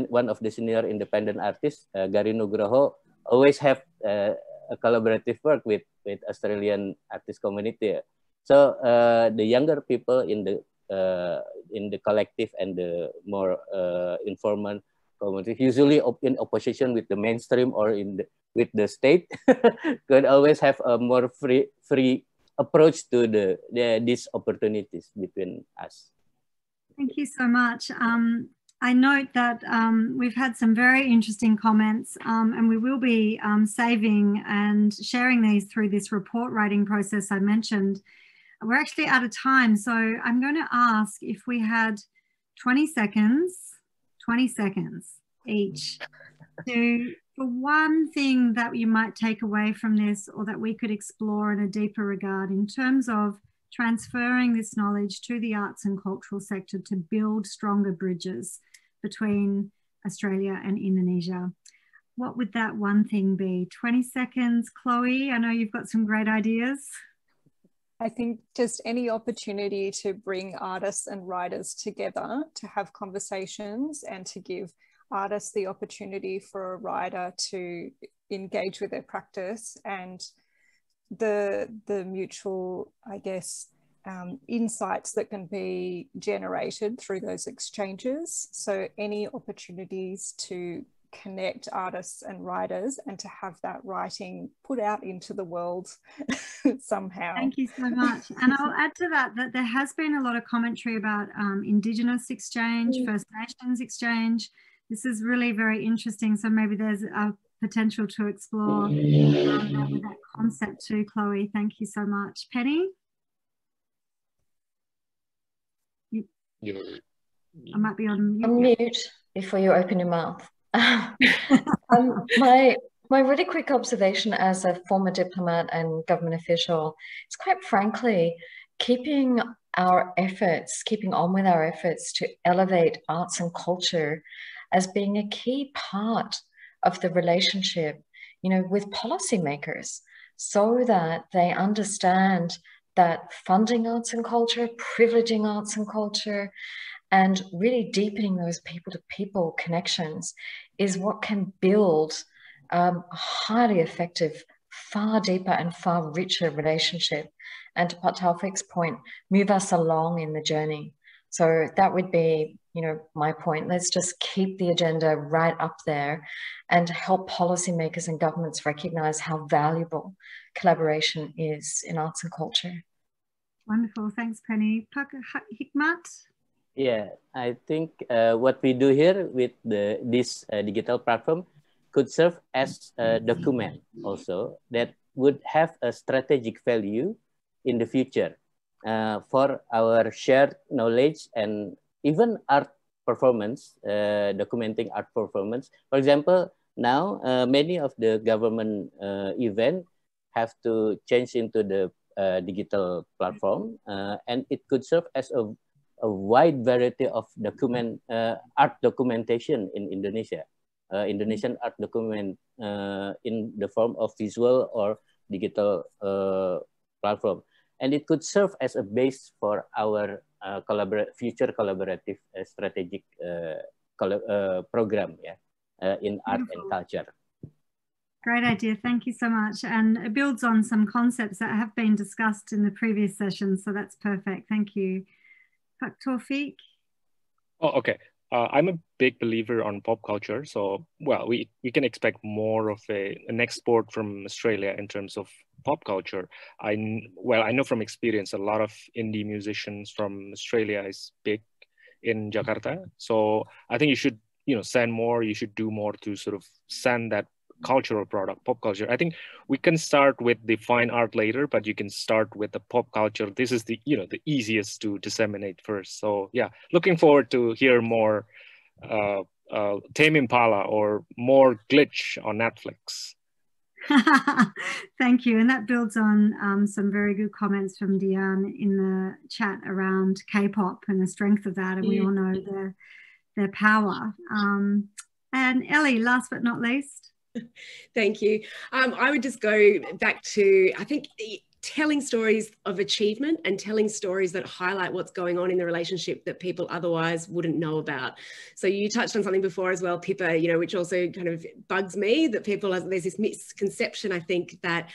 one of the senior independent artists, Gary Nugroho, always have a collaborative work with Australian artist community. So the younger people in the collective and the more informal community, usually in opposition with the mainstream or with the state, could always have a more free approach to these opportunities between us. Thank you so much. I note that we've had some very interesting comments, and we will be saving and sharing these through this report writing process I mentioned. We're actually out of time, so I'm going to ask if we had 20 seconds each for one thing that you might take away from this, or that we could explore in a deeper regard in terms of transferring this knowledge to the arts and cultural sector to build stronger bridges between Australia and Indonesia. What would that one thing be? 20 seconds, Chloe, I know you've got some great ideas. I think just any opportunity to bring artists and writers together to have conversations and to give artists the opportunity for a writer to engage with their practice, and the mutual, I guess, insights that can be generated through those exchanges. So any opportunities to connect artists and writers and to have that writing put out into the world somehow. Thank you so much. And I'll add to that there has been a lot of commentary about Indigenous exchange, First Nations exchange. This is really very interesting. So maybe there's a potential to explore that concept too, Chloe. Thank you so much. Penny? I might be on mute. Unmute before you open your mouth. My really quick observation as a former diplomat and government official is, quite frankly, keeping on with our efforts to elevate arts and culture as being a key part of the relationship, with policymakers, so that they understand that funding arts and culture, privileging arts and culture, and really deepening those people-to-people connections is what can build a highly effective, far deeper and far richer relationship. And to Pat Taufik's point, move us along in the journey. So that would be, my point. Let's just keep the agenda right up there and help policymakers and governments recognize how valuable collaboration is in arts and culture. Wonderful. Thanks, Penny. Hikmat? Yeah, I think what we do here with this digital platform could serve as a document also that would have a strategic value in the future for our shared knowledge and even art performance, documenting art performance. For example, now many of the government events have to change into the digital platform, and it could serve as a wide variety of art documentation in Indonesia, Indonesian art document in the form of visual or digital platform. And it could serve as a base for our future collaborative strategic program in art and culture. Great idea. Thank you so much. And it builds on some concepts that have been discussed in the previous session. So that's perfect. Thank you. Taufiq? Oh, okay. I'm a big believer on pop culture. So, well, we can expect more of an export from Australia in terms of pop culture. I know from experience, a lot of indie musicians from Australia is big in Jakarta. So I think you should, send more, you should do more to sort of send that cultural product, pop culture. I think we can start with the fine art later, but you can start with the pop culture. This is the easiest to disseminate first. So yeah, looking forward to hear more Tame Impala or more Glitch on Netflix. Thank you. And that builds on some very good comments from Diane in the chat around K-pop and the strength of that. And we all know their power. And Ellie, last but not least. Thank you. I would just go back to, I think, telling stories of achievement and telling stories that highlight what's going on in the relationship that people otherwise wouldn't know about. So you touched on something before as well, Pippa, you know, which also kind of bugs me, that people, there's this misconception, I think, that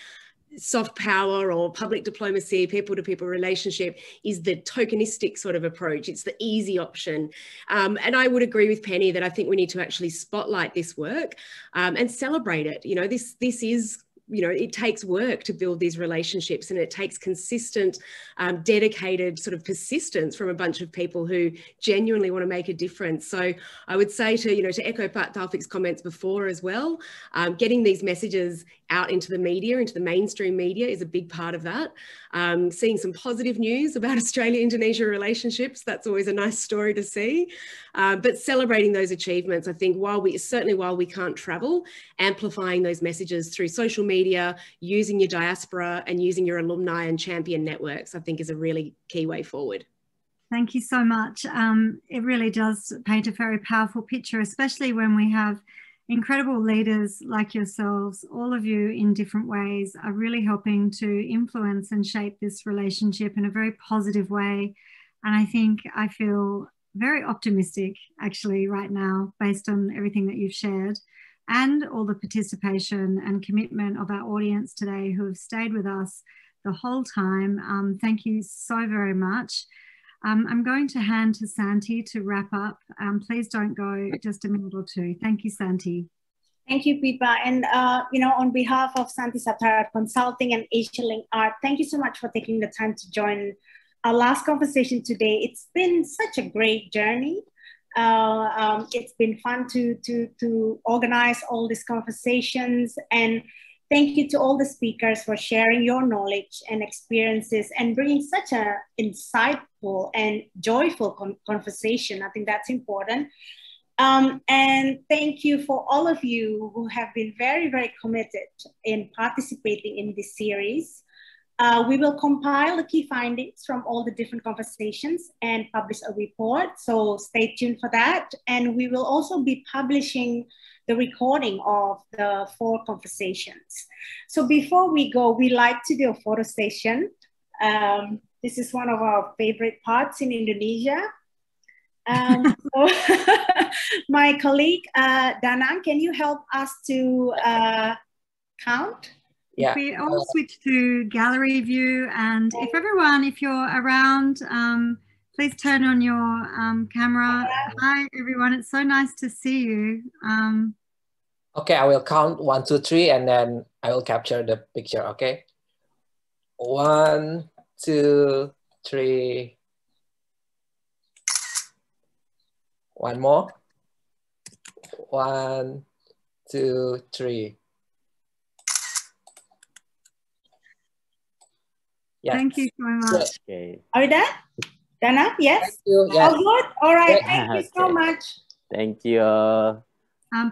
soft power or public diplomacy, people-to-people relationship is the tokenistic sort of approach. It's the easy option. And I would agree with Penny that I think we need to actually spotlight this work and celebrate it. You know, this is, you know, it takes work to build these relationships, and it takes consistent, dedicated sort of persistence from a bunch of people who genuinely want to make a difference. So I would say to, you know, to echo Taufik's comments before as well, getting these messages out into the media, into the mainstream media, is a big part of that. Seeing some positive news about Australia-Indonesia relationships, that's always a nice story to see. But celebrating those achievements, I think, while we can't travel, amplifying those messages through social media, using your diaspora and using your alumni and champion networks, I think is a really key way forward. Thank you so much. It really does paint a very powerful picture, especially when we have incredible leaders like yourselves. All of you in different ways are really helping to influence and shape this relationship in a very positive way. And I feel very optimistic actually right now, based on everything that you've shared and all the participation and commitment of our audience today who have stayed with us the whole time. Thank you so very much. I'm going to hand to Santy to wrap up. Please don't go, just a minute or two. Thank you, Santy. Thank you, Pippa. And, you know, on behalf of Santy Saptari Consulting and Asialink Art, thank you so much for taking the time to join our last conversation today. It's been such a great journey. It's been fun to organize all these conversations, and thank you to all the speakers for sharing your knowledge and experiences and bringing such an insightful and joyful conversation. I think that's important. And thank you for all of you who have been very, very committed in participating in this series. We will compile the key findings from all the different conversations and publish a report. So stay tuned for that. And we will also be publishing the recording of the 4 conversations. So before we go, we like to do a photo session. This is one of our favorite parts in Indonesia. So my colleague, Dana, can you help us to count? Yeah. If we all switch to gallery view, and if you're around, please turn on your camera. Hi, everyone. It's so nice to see you. Okay, I will count 1, 2, 3, and then I will capture the picture, okay? 1, 2, 3. One more. 1, 2, 3. Yes. Thank you so much. Okay. Are you done? Dana? Yes? Thank you. Yes. All good? All right. Thank you so much. Thank you.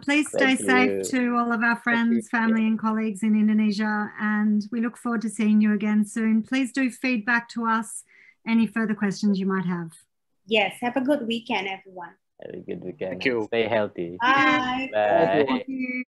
Please stay safe to all of our friends, family and colleagues in Indonesia, and we look forward to seeing you again soon. Please do feedback to us any further questions you might have. Yes. Have a good weekend, everyone. Have a good weekend. Thank you. Stay healthy. Bye. Bye. Thank you.